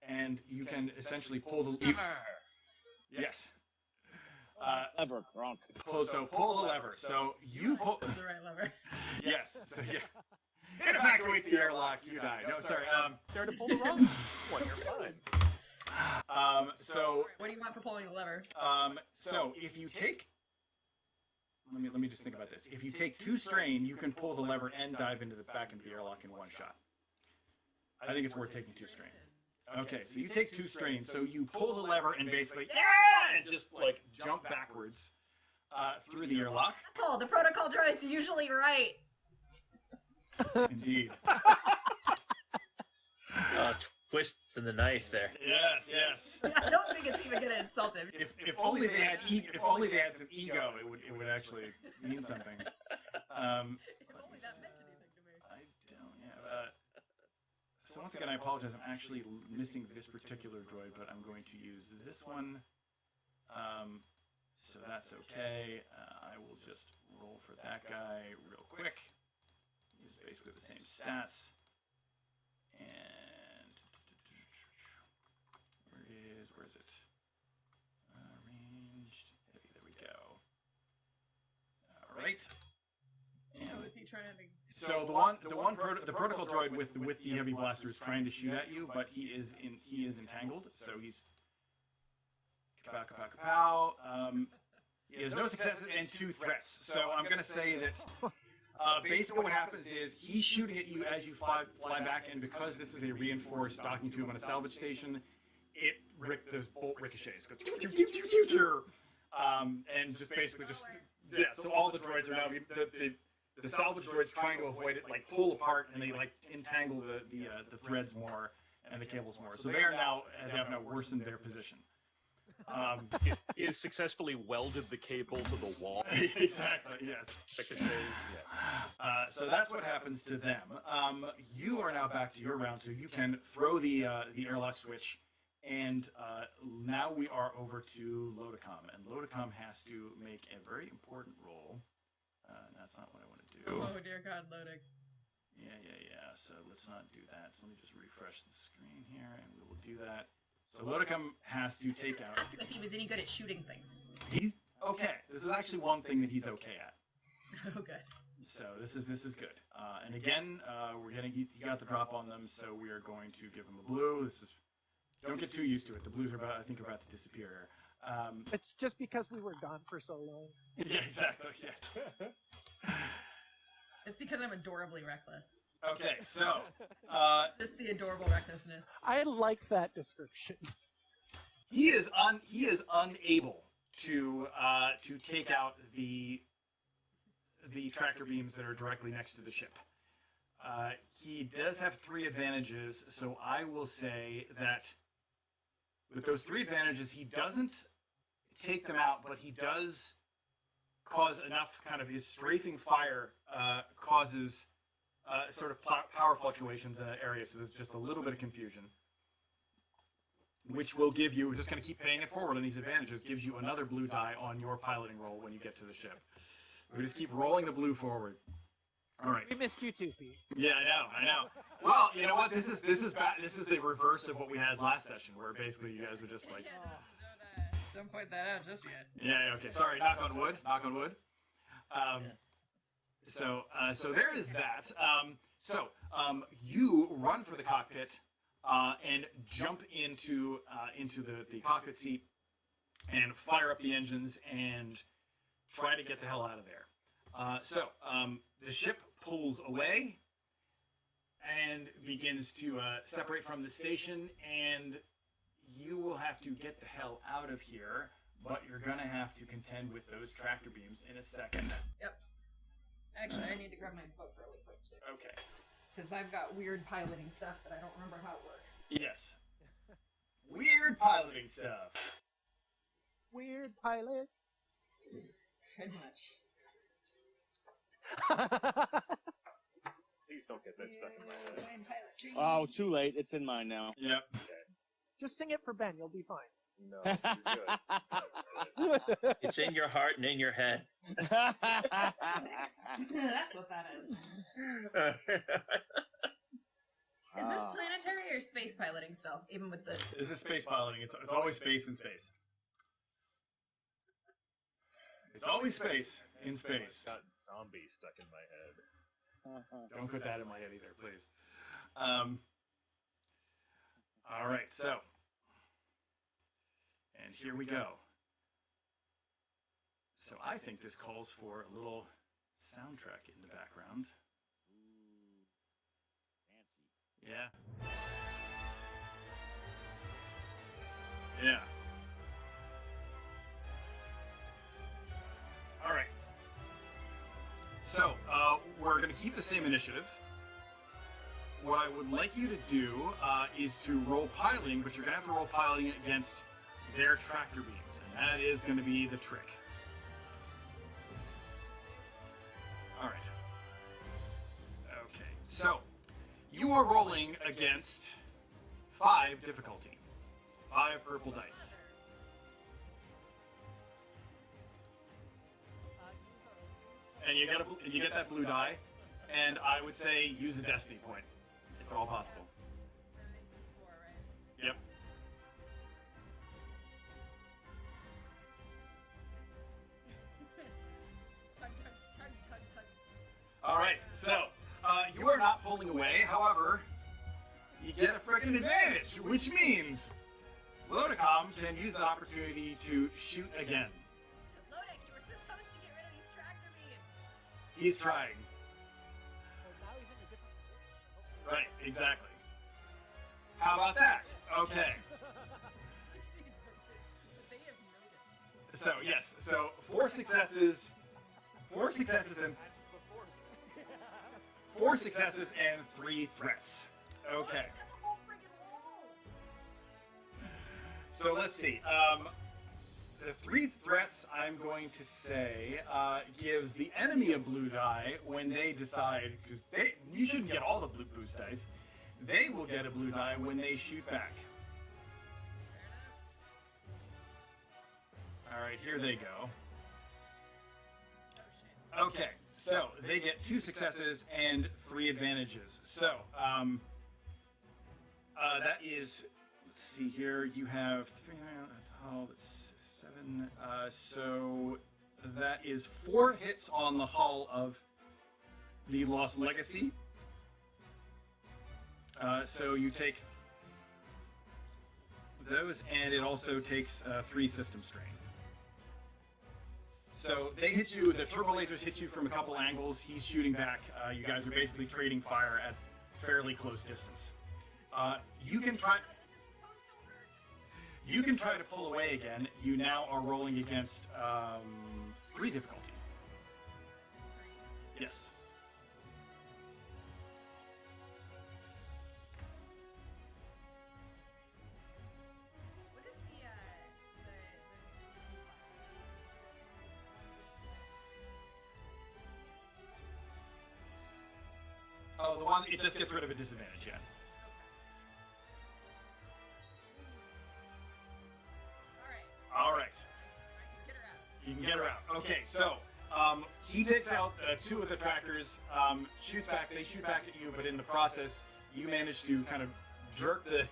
S4: And you can essentially pull the lever. Yes.
S6: Lever, Gronk.
S4: Pull the lever. So you pull.
S3: That's the right lever.
S4: Yes. So yeah. It evacuates the airlock. You die. No, sorry.
S8: Dare to pull the wrong one. You're fine.
S4: So
S3: What do you want for pulling the lever?
S4: so if you take, let me just think about this. If you take 2 strain, you can pull the lever and dive back into the airlock in 1 shot. I think it's worth taking 2 strain. Okay, so you take 2 strain, so you pull the lever and basically, and just jump backwards through the airlock.
S7: That's all. The protocol droid's usually right.
S4: Indeed.
S5: Twist in the knife there.
S4: Yes.
S3: I don't think it's even gonna insult him.
S4: If only they had some ego, it would actually means something.
S3: If only that meant anything to me.
S4: I don't. Yeah. So once again, I apologize. I'm actually missing this particular droid, but I'm going to use this one. So that's okay. I will just roll for that guy real quick. He's basically the same stats. And where is it? Ranged heavy. There we go. All right.
S3: So is he trying to?
S4: So the protocol droid with the heavy blaster is trying to shoot at you, but he is entangled. So he's kapow kapow kapow. He has no successes and 2 threats. So I'm gonna say that basically what happens is he's shooting at you as you fly back, and because this is a reinforced docking tube on a salvage station, this bolt ricochets. Goes, and just basically yeah. So all the droids are now the salvage droids trying to avoid it, like pull apart, and they like entangle the threads more and the cables more. So they have now worsened their position.
S8: He has successfully welded the cable to the wall.
S4: Exactly. Yes.
S8: Ricochets, yeah.
S4: So that's what happens to them. You are now back to your round, so you can throw the airlock switch, and now we are over to Lodik-Ahm, and Lodik-Ahm has to make a very important roll. That's not what I want to do.
S3: Oh dear God, Lodik.
S4: Yeah. So let's not do that. So let me just refresh the screen here, and we will do that. So Lodik-Ahm has to take out.
S7: Ask him if he was any good at shooting things.
S4: He's okay. This is actually one thing that he's okay at.
S3: Oh good.
S4: So this is good. And again, he got the drop on them, so we are going to give him a blue. Don't get too used to it. The blues are about to disappear.
S9: It's just because we were gone for so long.
S4: Yeah, exactly. Yes.
S3: It's because I'm adorably reckless.
S4: Okay, so
S3: Is this the adorable recklessness?
S9: I like that description.
S4: he is unable to take out the tractor beams that are directly next to the ship. He does have 3 advantages, so I will say that with those 3 advantages, he doesn't take them out, but he does cause enough kind of his strafing fire causes sort of power fluctuations in that area, so there's just a little bit of confusion, which will give you, we're just going to keep paying it forward on these advantages, gives you another blue die on your piloting roll when you get to the ship. We just keep rolling the blue forward. All right.
S9: We missed you too, Pete.
S4: Yeah, I know. Well, you know what? This is the reverse of what we had last session, where basically you guys were just like,
S3: Don't point that out just yet.
S4: yeah, okay. Sorry. Knock on wood. So there is that. You run for the cockpit and jump into the cockpit seat and fire up the engines and try to get the hell out of there. The ship pulls away and begins to separate from the station, and you will have to get the hell out of here, but you're going to have to contend with those tractor beams in a second.
S3: Yep. Actually, I need to grab my book really quick too.
S4: Okay.
S3: Because I've got weird piloting stuff that I don't remember how it works.
S4: Yes. Weird piloting stuff.
S9: Weird pilot.
S3: Pretty much.
S8: Please don't get that stuck in my head.
S6: Oh, too late. It's in mine now.
S4: Yep.
S9: Just sing it for Ben. You'll be fine.
S8: No, this is good.
S5: It's in your heart and in your head.
S3: That's what that is. Is this planetary or space piloting still? Even with the...
S4: This is space piloting. It's always space in space. It's always space in space.
S8: Got zombie stuck in my head.
S4: Don't put that in my head either, please. All right, so. And here we go. So I think this calls for a little soundtrack in the background.
S6: Fancy.
S4: Yeah. Yeah. All right. So, we're going to keep the same initiative. What I would like you to do is to roll piloting, but you're going to have to roll piloting against their tractor beams, and that is going to be the trick. So, you are rolling against 5 difficulty. 5 purple dice. And you get that blue die, and I would say use a destiny point, if at all possible.
S7: That makes it 4, right?
S4: Yep.
S7: Tug, tug, tug, tug, tug.
S4: All right, so you are not pulling away. However, you get a frickin' advantage, which means Lodik-Ahm can use the opportunity to shoot again.
S7: Lodik, you were supposed to get rid of these tractor beams.
S4: He's trying.
S9: Well, now he's in a different position.
S4: Right, exactly. How about that? Okay.
S3: Succeeds, but they have noticed.
S4: So yes, so 4 successes and
S9: That's before this.
S4: 4 successes and 3 threats. Okay.
S7: That's a whole friggin' wall.
S4: So let's see. The 3 threats I'm going to say gives the enemy a blue die when they decide, because you shouldn't get all the blue boost dice. They will get a blue die when they shoot back. All right, here they go. Okay, so they get 2 successes and 3 advantages. So that is, let's see here. You have 3. Oh, that's 7. So that is 4 hits on the hull of the Lost Legacy. So you take those, and it also takes 3 system strain. So they hit you, the turbo lasers hit you from a couple angles. He's shooting back. You guys are basically trading fire at fairly close distance. You can try. You can try to pull away again. You now are rolling against 3 difficulty. Yes.
S7: What is the
S4: Oh, the one, it just gets rid of a disadvantage, yeah. All right.
S7: Get her out.
S4: You can get her out. Okay, so he takes out 2 of the tractors, shoots back. They shoot back at you, but in the process, you manage to kind of jerk the,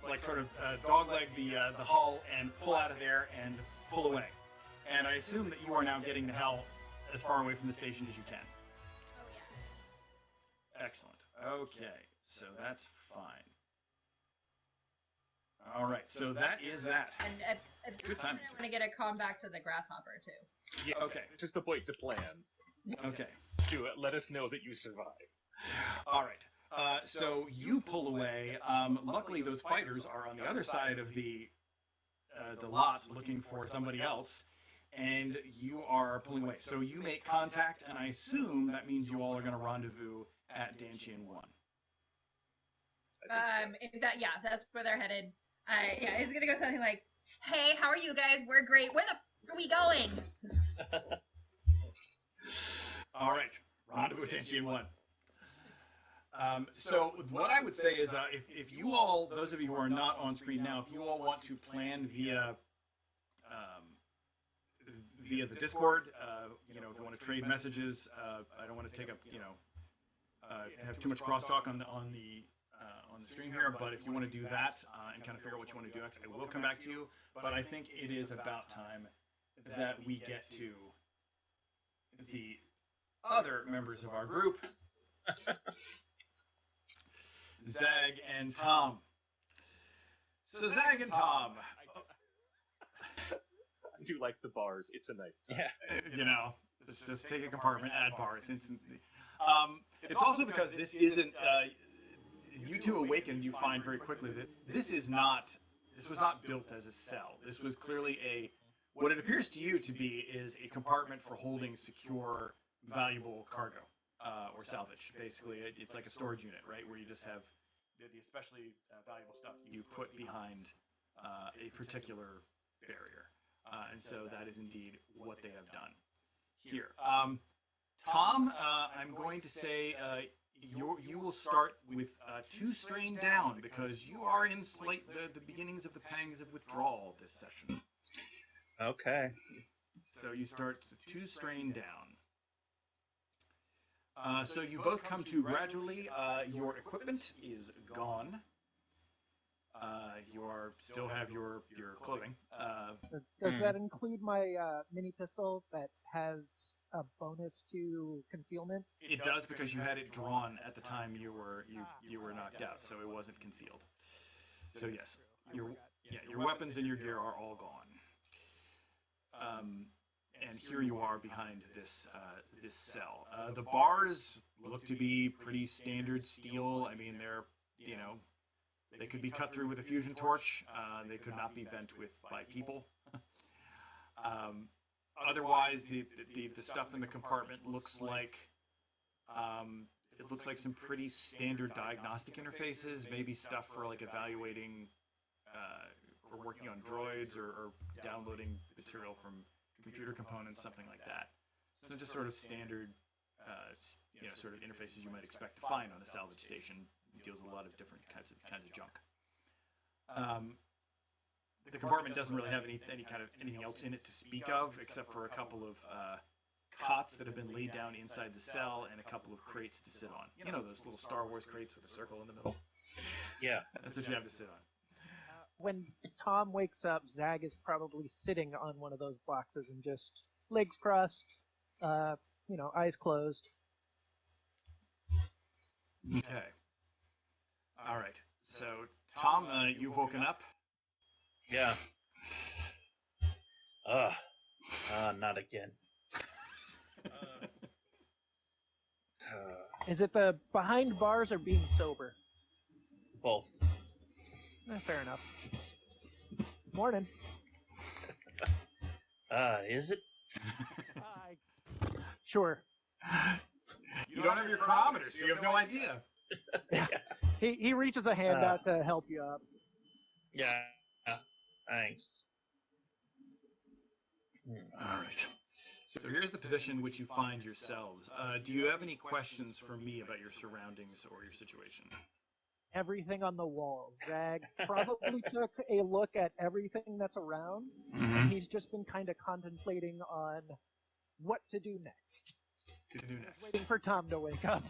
S4: like, sort of dogleg the hull and pull out of there and pull away. And I assume that you are now getting the hell as far away from the station as you can.
S7: Oh yeah.
S4: Excellent. Okay, so that's fine. All right, so that is that.
S7: And at
S4: Good
S7: this point,
S4: timing,
S7: I want to get a calm back to the grasshopper too.
S8: Yeah,
S4: Okay.
S8: It's just the point to plan.
S4: Okay.
S8: Do it. Let us know that you survive.
S4: All right. So you pull away. Luckily, those fighters are on the other side of the lot, looking for somebody else, and you are pulling away. So you make contact, and I assume that means you all are going to rendezvous at Danchian 1.
S7: Yeah, that's where they're headed. Yeah, it's gonna go something like, "Hey, how are you guys? We're great. Where the f- are we going?"
S4: All right, rendezvous at Danchian 1. So what I would say is, if you all, those of you who are not on screen now, if you all want to plan via the Discord, if you want to trade messages, I don't want to take up, have too much crosstalk on the stream here, but if you want to do that and kind of figure out what you want to do next, I will come back to you. But I think it is about time that we get to the other members of our group. Zag and Thom. So Zag and Thom,
S8: I do like the bars. It's a nice time.
S5: Yeah.
S4: let's just take a compartment, add bars instantly. It's also because this isn't, you two awaken, you find very quickly that this was not built as a cell. This was clearly what it appears to you to be is a compartment for holding secure, valuable cargo, or salvage. Basically, it's like a storage unit, right, where you just have the especially valuable stuff you put behind a particular barrier. And so that is indeed what they have done here. Thom, I'm going to say you will start with 2 strain down because you are in the beginnings of the pangs of withdrawal this session.
S5: Okay.
S4: So you start 2 strain down. So you both come to gradually. Your equipment is gone. You still have your clothing.
S9: Does that include my mini pistol that has a bonus to concealment?
S4: It does because you had it drawn at the time you were knocked out, so it wasn't concealed. So yes, your weapons and your gear are all gone. And here you are behind this cell. The bars look to be pretty standard steel. I mean, they're they could be cut through with a fusion torch. They could not be bent by people. Otherwise, the stuff in the compartment looks like some pretty standard diagnostic interfaces. Maybe stuff for like evaluating, for working on droids or downloading material from computer components, something like that. So just sort of standard, sort of interfaces you might expect to find on a salvage station. It deals with a lot of different kinds of junk. The compartment doesn't really have anything else in it to speak of, except for a couple of cots that have been laid down inside the cell and a couple of crates to sit on. You know those little Star Wars crates with a circle in the middle?
S5: Yeah.
S4: That's what you have to sit on.
S9: When Tom wakes up, Zag is probably sitting on one of those boxes and just legs crossed, eyes closed.
S4: Okay. All right. So, Tom, you've woken up.
S5: Yeah. Not again.
S9: Is it the behind bars or being sober?
S5: Both.
S9: Fair enough. Morning.
S5: Is it?
S9: Sure.
S4: You don't have your chronometer, so you have no idea.
S9: Yeah. He reaches a hand out to help you up.
S5: Yeah. Thanks.
S4: All right. So here's the position in which you find yourselves. Do you have any questions for me about your surroundings or your situation?
S9: Everything on the wall. Zag probably took a look at everything that's around,
S4: Mm-hmm.
S9: and he's just been kind of contemplating on what to do next. Waiting for Tom to wake up.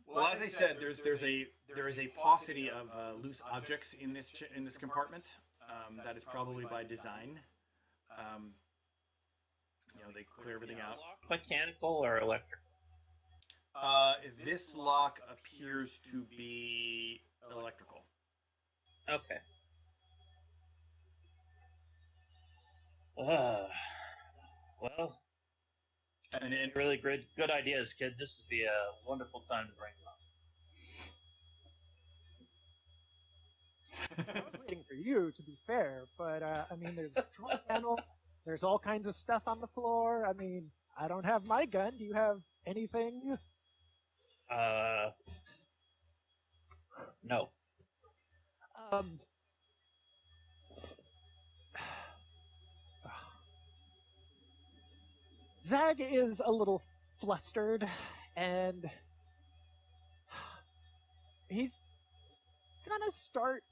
S4: Well, as I said, there is a paucity of loose objects in this compartment. That is probably by design. They clear everything out.
S5: Mechanical or electric?
S4: This lock appears to be electrical.
S5: Okay. Well,
S4: And
S5: really good ideas, kid. This would be a wonderful time to bring them up.
S9: I was waiting for you, to be fair, but there's a control panel. There's all kinds of stuff on the floor. I mean, I don't have my gun. Do you have anything?
S5: No.
S9: Zag is a little flustered, and he's gonna start.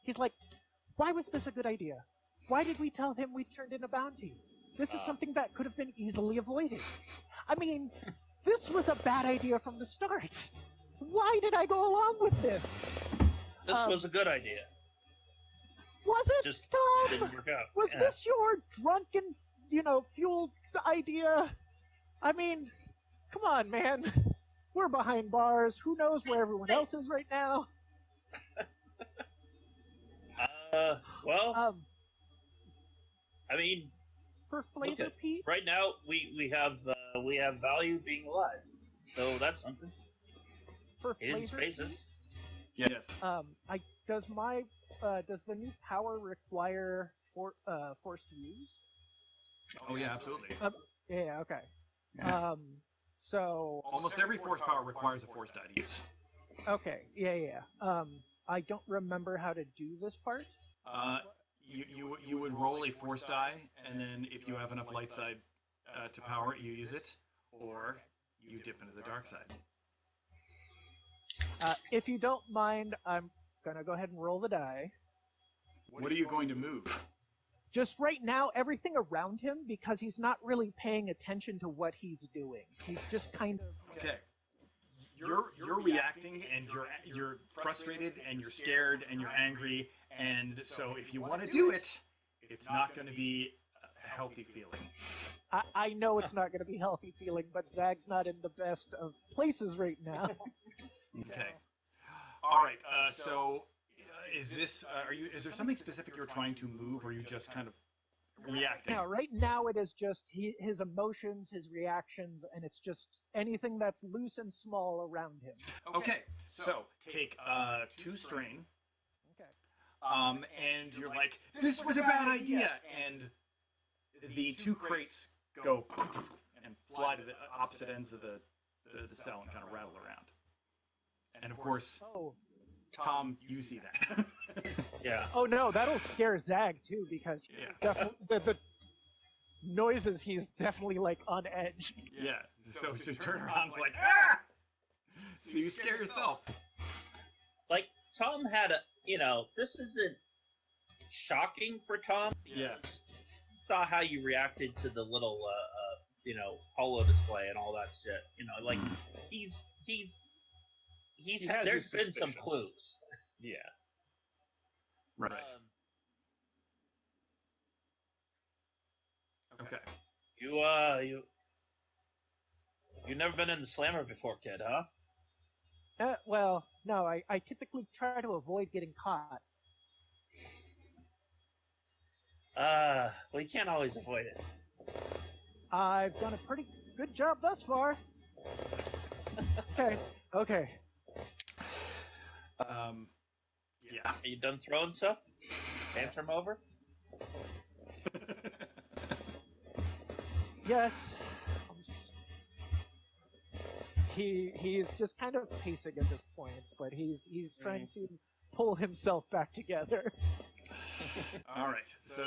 S9: He's like, why was this a good idea? Why did we tell him we turned in a bounty? This is something that could have been easily avoided. I mean, this was a bad idea from the start. Why did I go along with this?
S5: This was a good idea.
S9: Was it,
S5: Just
S9: Tom?
S5: didn't work out.
S9: Was
S5: Yeah.
S9: this your drunken, fueled idea? I mean, come on, man. We're behind bars. Who knows where everyone else is right now?
S5: Well, I mean,
S9: For flavor,
S5: look at-
S9: Pete?
S5: right now we have value being alive, so that's something.
S9: For
S5: Hidden
S9: flavor,
S5: spaces.
S4: Yes.
S9: Does the new power require force to use?
S4: Oh yeah, absolutely.
S9: Yeah, okay.
S4: Yeah.
S9: So
S4: Almost every force power requires a force die to use.
S9: okay, yeah. I don't remember how to do this part.
S4: You would roll a force die, and then if you have enough light side to power it, you use it, or you dip into the dark side.
S9: If you don't mind, I'm gonna go ahead and roll the die.
S4: What are you going to move?
S9: Just right now, everything around him, because he's not really paying attention to what he's doing. He's just kind of
S4: Okay. You're reacting, and you're frustrated, and you're scared, and you're angry, and so if you want to do it, it's not going to be a healthy feeling.
S9: I know it's not going to be healthy feeling, but Zag's not in the best of places right now.
S4: Okay. All right. So, is this? Is there something specific you're trying to move, or are you just kind of reacting?
S9: Now, right now, it is just his emotions, his reactions, and it's just anything that's loose and small around him.
S4: Okay. So take 2 strain.
S9: Okay.
S4: And you're like, this was a bad idea, and the 2 crates go and fly to the opposite ends of the cell and kind of rattle around. And of course,
S9: Oh.
S4: Tom, you see that.
S5: Yeah.
S9: Oh no, that'll scare Zag too, because the noises, he's definitely like on edge.
S4: Yeah. So you turn around like, ah! So you scare yourself.
S5: Like, Tom had a, this isn't shocking for Tom.
S4: Yeah.
S5: Saw how you reacted to the little, holo display and all that shit. Like, there's been some clues.
S8: Yeah.
S4: Right. Okay.
S5: You've never been in the slammer before, kid, huh?
S9: Well, no, I typically try to avoid getting caught.
S5: Well, you can't always avoid it.
S9: I've done a pretty good job thus far. Okay.
S4: Yeah.
S5: Are you done throwing stuff? Tantrum over?
S9: Yes. He's just kind of pacing at this point, but he's trying to pull himself back together.
S4: All right. So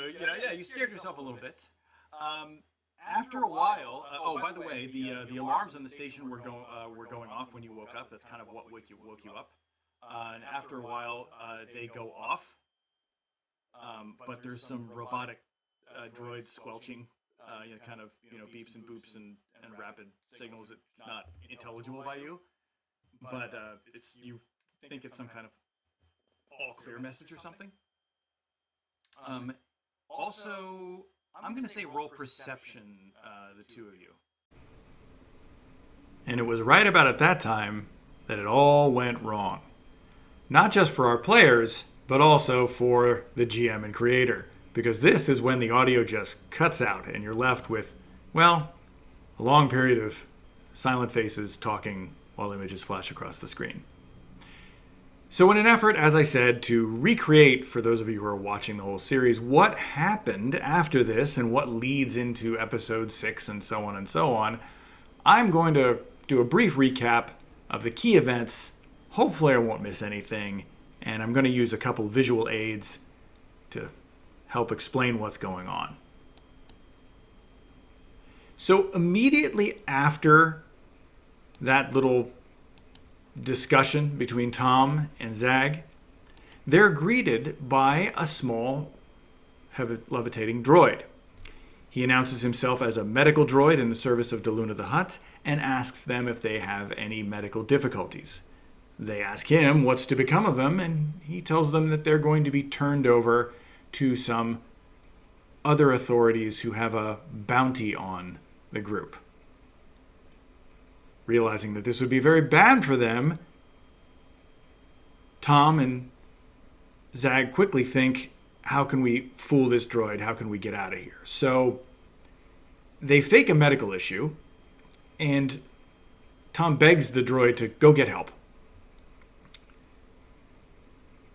S4: you scared yourself a little bit. After a while, by the way, the alarms on the station were going off when you woke up. That's kind of what woke you up. And after a while, they go off. But there's some robotic droid squelching, kind of beeps and boops and rapid signals that's not intelligible by you. But you think it's some kind of all clear message or something. Also, I'm going to say roll perception, the 2 of you. And it was right about at that time that it all went wrong. Not just for our players, but also for the GM and creator. Because this is when the audio just cuts out and you're left with, well, a long period of silent faces talking while images flash across the screen. So in an effort, as I said, to recreate, for those of you who are watching the whole series, what happened after this and what leads into episode 6 and so on, I'm going to do a brief recap of the key events. Hopefully I won't miss anything, and I'm going to use a couple visual aids to help explain what's going on. So immediately after that little discussion between Tom and Zag, they're greeted by a small levitating droid. He announces himself as a medical droid in the service of Doluuna the Hutt and asks them if they have any medical difficulties. They ask him what's to become of them, and he tells them that they're going to be turned over to some other authorities who have a bounty on the group. Realizing that this would be very bad for them, Tom and Zag quickly think, how can we fool this droid? How can we get out of here? So they fake a medical issue, and Tom begs the droid to go get help.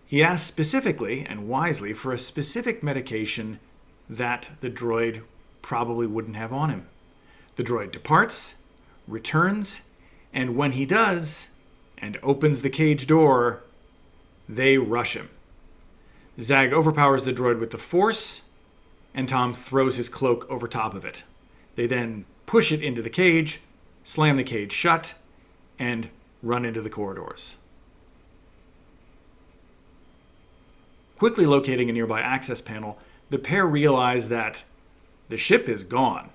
S4: He asks specifically and wisely for a specific medication that the droid probably wouldn't have on him. The droid departs, returns, and when he does, and opens the cage door, they rush him. Zag overpowers the droid with the Force, and Tom throws his cloak over top of it. They then push it into the cage, slam the cage shut, and run into the corridors. Quickly locating a nearby access panel, the pair realize that the ship is gone,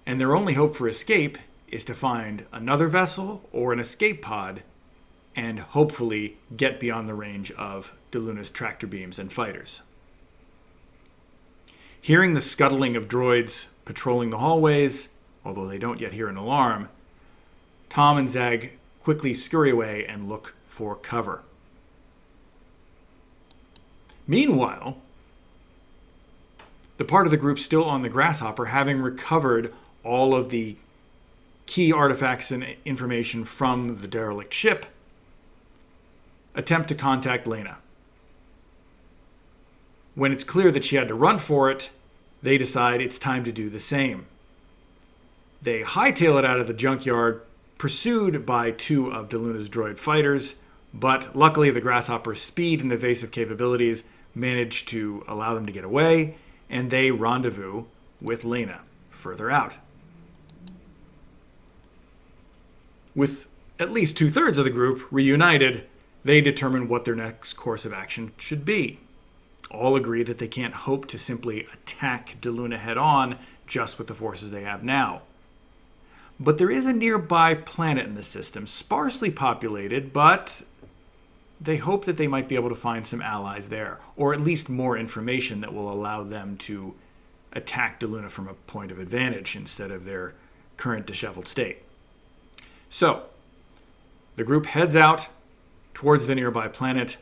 S4: and their only hope for escape is to find another vessel or an escape pod and hopefully get beyond the range of Doluuna's tractor beams and fighters. Hearing the scuttling of droids patrolling the hallways, although they don't yet hear an alarm, Thom and Zag quickly scurry away and look for cover. Meanwhile, the part of the group still on the Grasshopper, having recovered all of the key artifacts and information from the derelict ship, attempt to contact Laina. When it's clear that she had to run for it, they decide it's time to do the same. They hightail it out of the junkyard, pursued by 2 of Doluuna's droid fighters, but luckily the Grasshopper's speed and evasive capabilities manage to allow them to get away, and they rendezvous with Laina further out. With at least 2/3 of the group reunited, they determine what their next course of action should be. All agree that they can't hope to simply attack Doluuna head-on just with the forces they have now. But there is a nearby planet in the system, sparsely populated, but they hope that they might be able to find some allies there, or at least more information that will allow them to attack Doluuna from a point of advantage instead of their current disheveled state. So, the group heads out towards the nearby planet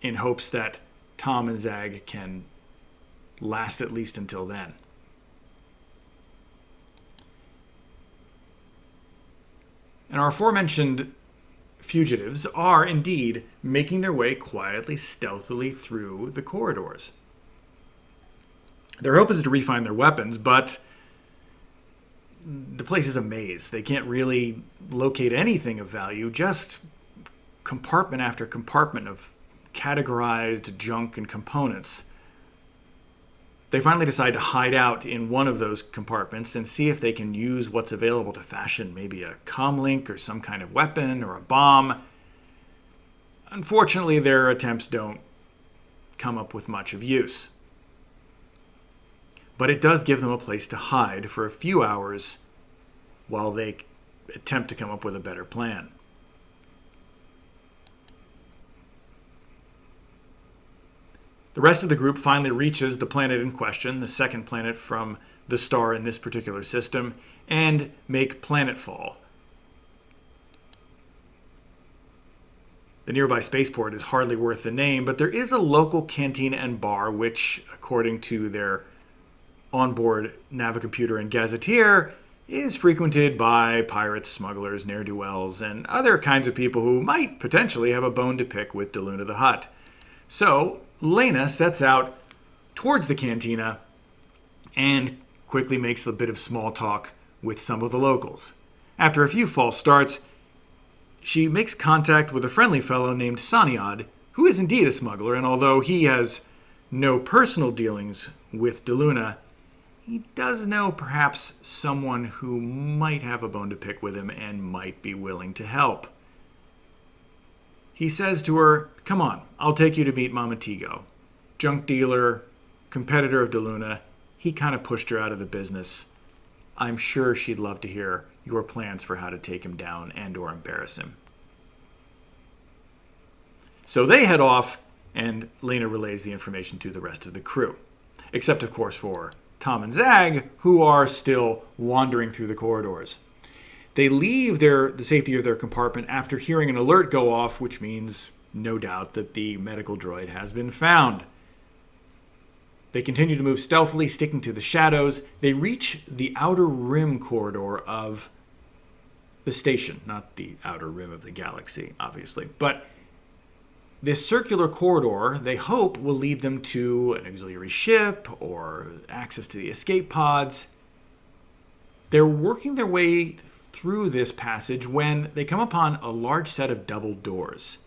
S4: in hopes that Thom and Zag can last at least until then. And our aforementioned fugitives are indeed making their way quietly, stealthily through the corridors. Their hope is to refine their weapons, but the place is a maze. They can't really locate anything of value, just compartment after compartment of categorized junk and components. They finally decide to hide out in one of those compartments and see if they can use what's available to fashion maybe a comlink or some kind of weapon or a bomb. Unfortunately, their attempts don't come up with much of use. But it does give them a place to hide for a few hours while they attempt to come up with a better plan. The rest of the group finally reaches the planet in question, the second planet from the star in this particular system, and make planetfall. The nearby spaceport is hardly worth the name, but there is a local cantina and bar which, according to their onboard navicomputer and gazetteer, is frequented by pirates, smugglers, ne'er-do-wells, and other kinds of people who might potentially have a bone to pick with Doluuna the Hutt. So, Laina sets out towards the cantina and quickly makes a bit of small talk with some of the locals. After a few false starts, she makes contact with a friendly fellow named Saniad, who is indeed a smuggler, and although he has no personal dealings with Doluuna, he does know perhaps someone who might have a bone to pick with him and might be willing to help. He says to her, "Come on, I'll take you to meet Mama Tigo. Junk dealer, competitor of Doluuna. He kind of pushed her out of the business. I'm sure she'd love to hear your plans for how to take him down and or embarrass him." So they head off, and Laina relays the information to the rest of the crew. Except, of course, for Thom and Zag, who are still wandering through the corridors. They leave the safety of their compartment after hearing an alert go off, which means, no doubt, that the medical droid has been found. They continue to move stealthily, sticking to the shadows. They reach the outer rim corridor of the station, not the outer rim of the galaxy, obviously. But this circular corridor, they hope, will lead them to an auxiliary ship or access to the escape pods. They're working their way through this passage when they come upon a large set of double doors.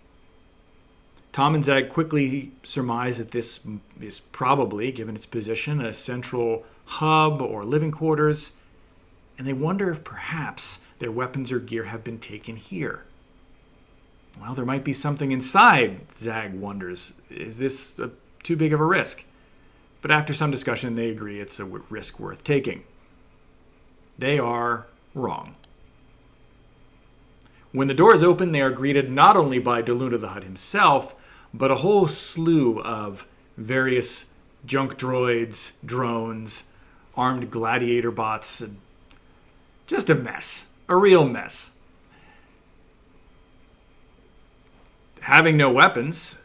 S4: Thom and Zag quickly surmise that this is probably, given its position, a central hub or living quarters,
S2: and they wonder if perhaps their weapons or gear have been taken here. Well, there might be something inside, Zag wonders. Is this too big of a risk? But after some discussion, they agree it's a risk worth taking. They are wrong. When the doors open, they are greeted not only by Doluuna the Hutt himself, but a whole slew of various junk droids, drones, armed gladiator bots, and just a mess. A real mess. Having no weapons,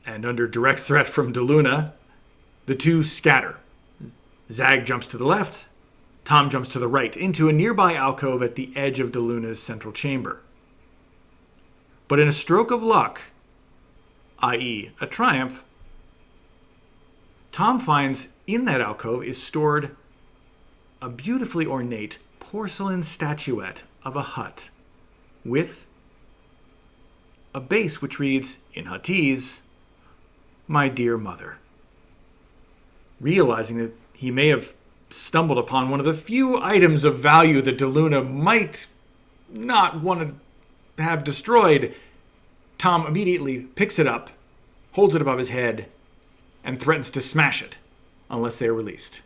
S2: and under direct threat from Doluuna, the two scatter. Zag jumps to the left, Thom jumps to the right, into a nearby alcove at the edge of Doluuna's central chamber. But in a stroke of luck, i.e. a triumph, Thom finds in that alcove is stored a beautifully ornate porcelain statuette of a Hutt with a base which reads, in Huttese, "My dear mother." Realizing that he may have stumbled upon one of the few items of value that Doluuna might not want to have destroyed, Thom immediately picks it up, holds it above his head, and threatens to smash it unless they are released.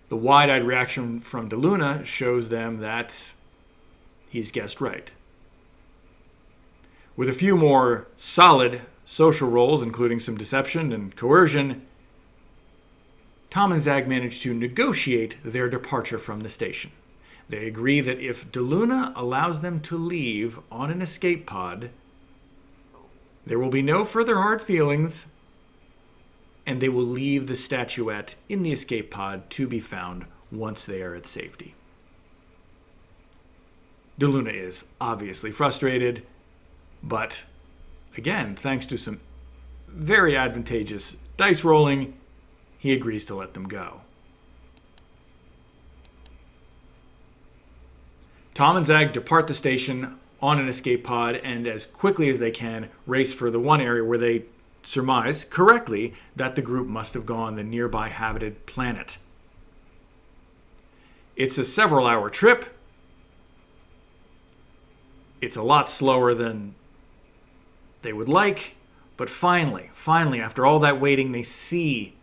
S2: The wide-eyed reaction from Doluuna shows them that he's guessed right. With a few more solid social roles, including some deception and coercion, Thom and Zag manage to negotiate their departure from the station. They agree that if Doluuna allows them to leave on an escape pod, there will be no further hard feelings, and they will leave the statuette in the escape pod to be found once they are at safety. Doluuna is obviously frustrated, but again, thanks to some very advantageous dice rolling, he agrees to let them go. Thom and Zag depart the station on an escape pod and as quickly as they can race for the one area where they surmise correctly that the group must have gone, the nearby habited planet. It's a several-hour trip. It's a lot slower than they would like, but finally, after all that waiting, they see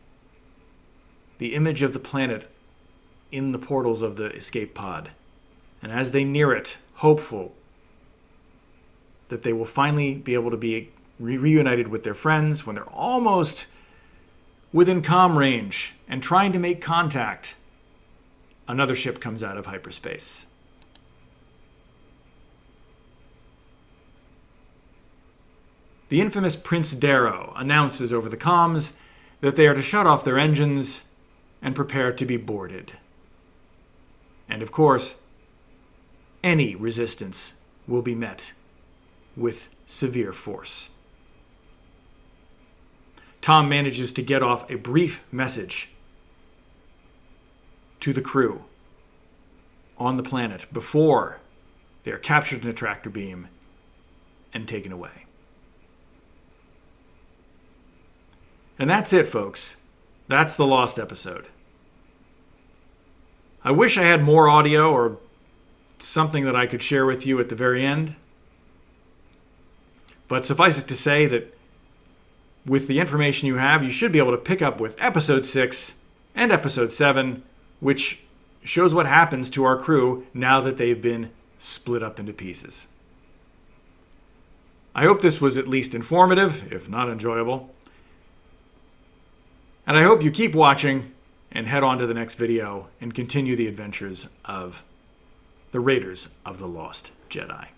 S2: the image of the planet in the portals of the escape pod. And as they near it, hopeful that they will finally be able to be reunited with their friends, when they're almost within comm range and trying to make contact, another ship comes out of hyperspace. The infamous Prince Darrow announces over the comms that they are to shut off their engines and prepare to be boarded. And of course, any resistance will be met with severe force. Thom manages to get off a brief message to the crew on the planet before they are captured in a tractor beam and taken away. And that's it, folks. That's the Lost episode. I wish I had more audio or something that I could share with you at the very end. But suffice it to say that with the information you have, you should be able to pick up with Episode 6 and Episode 7, which shows what happens to our crew now that they've been split up into pieces. I hope this was at least informative, if not enjoyable. And I hope you keep watching and head on to the next video and continue the adventures of the Raiders of the Lost Jedi.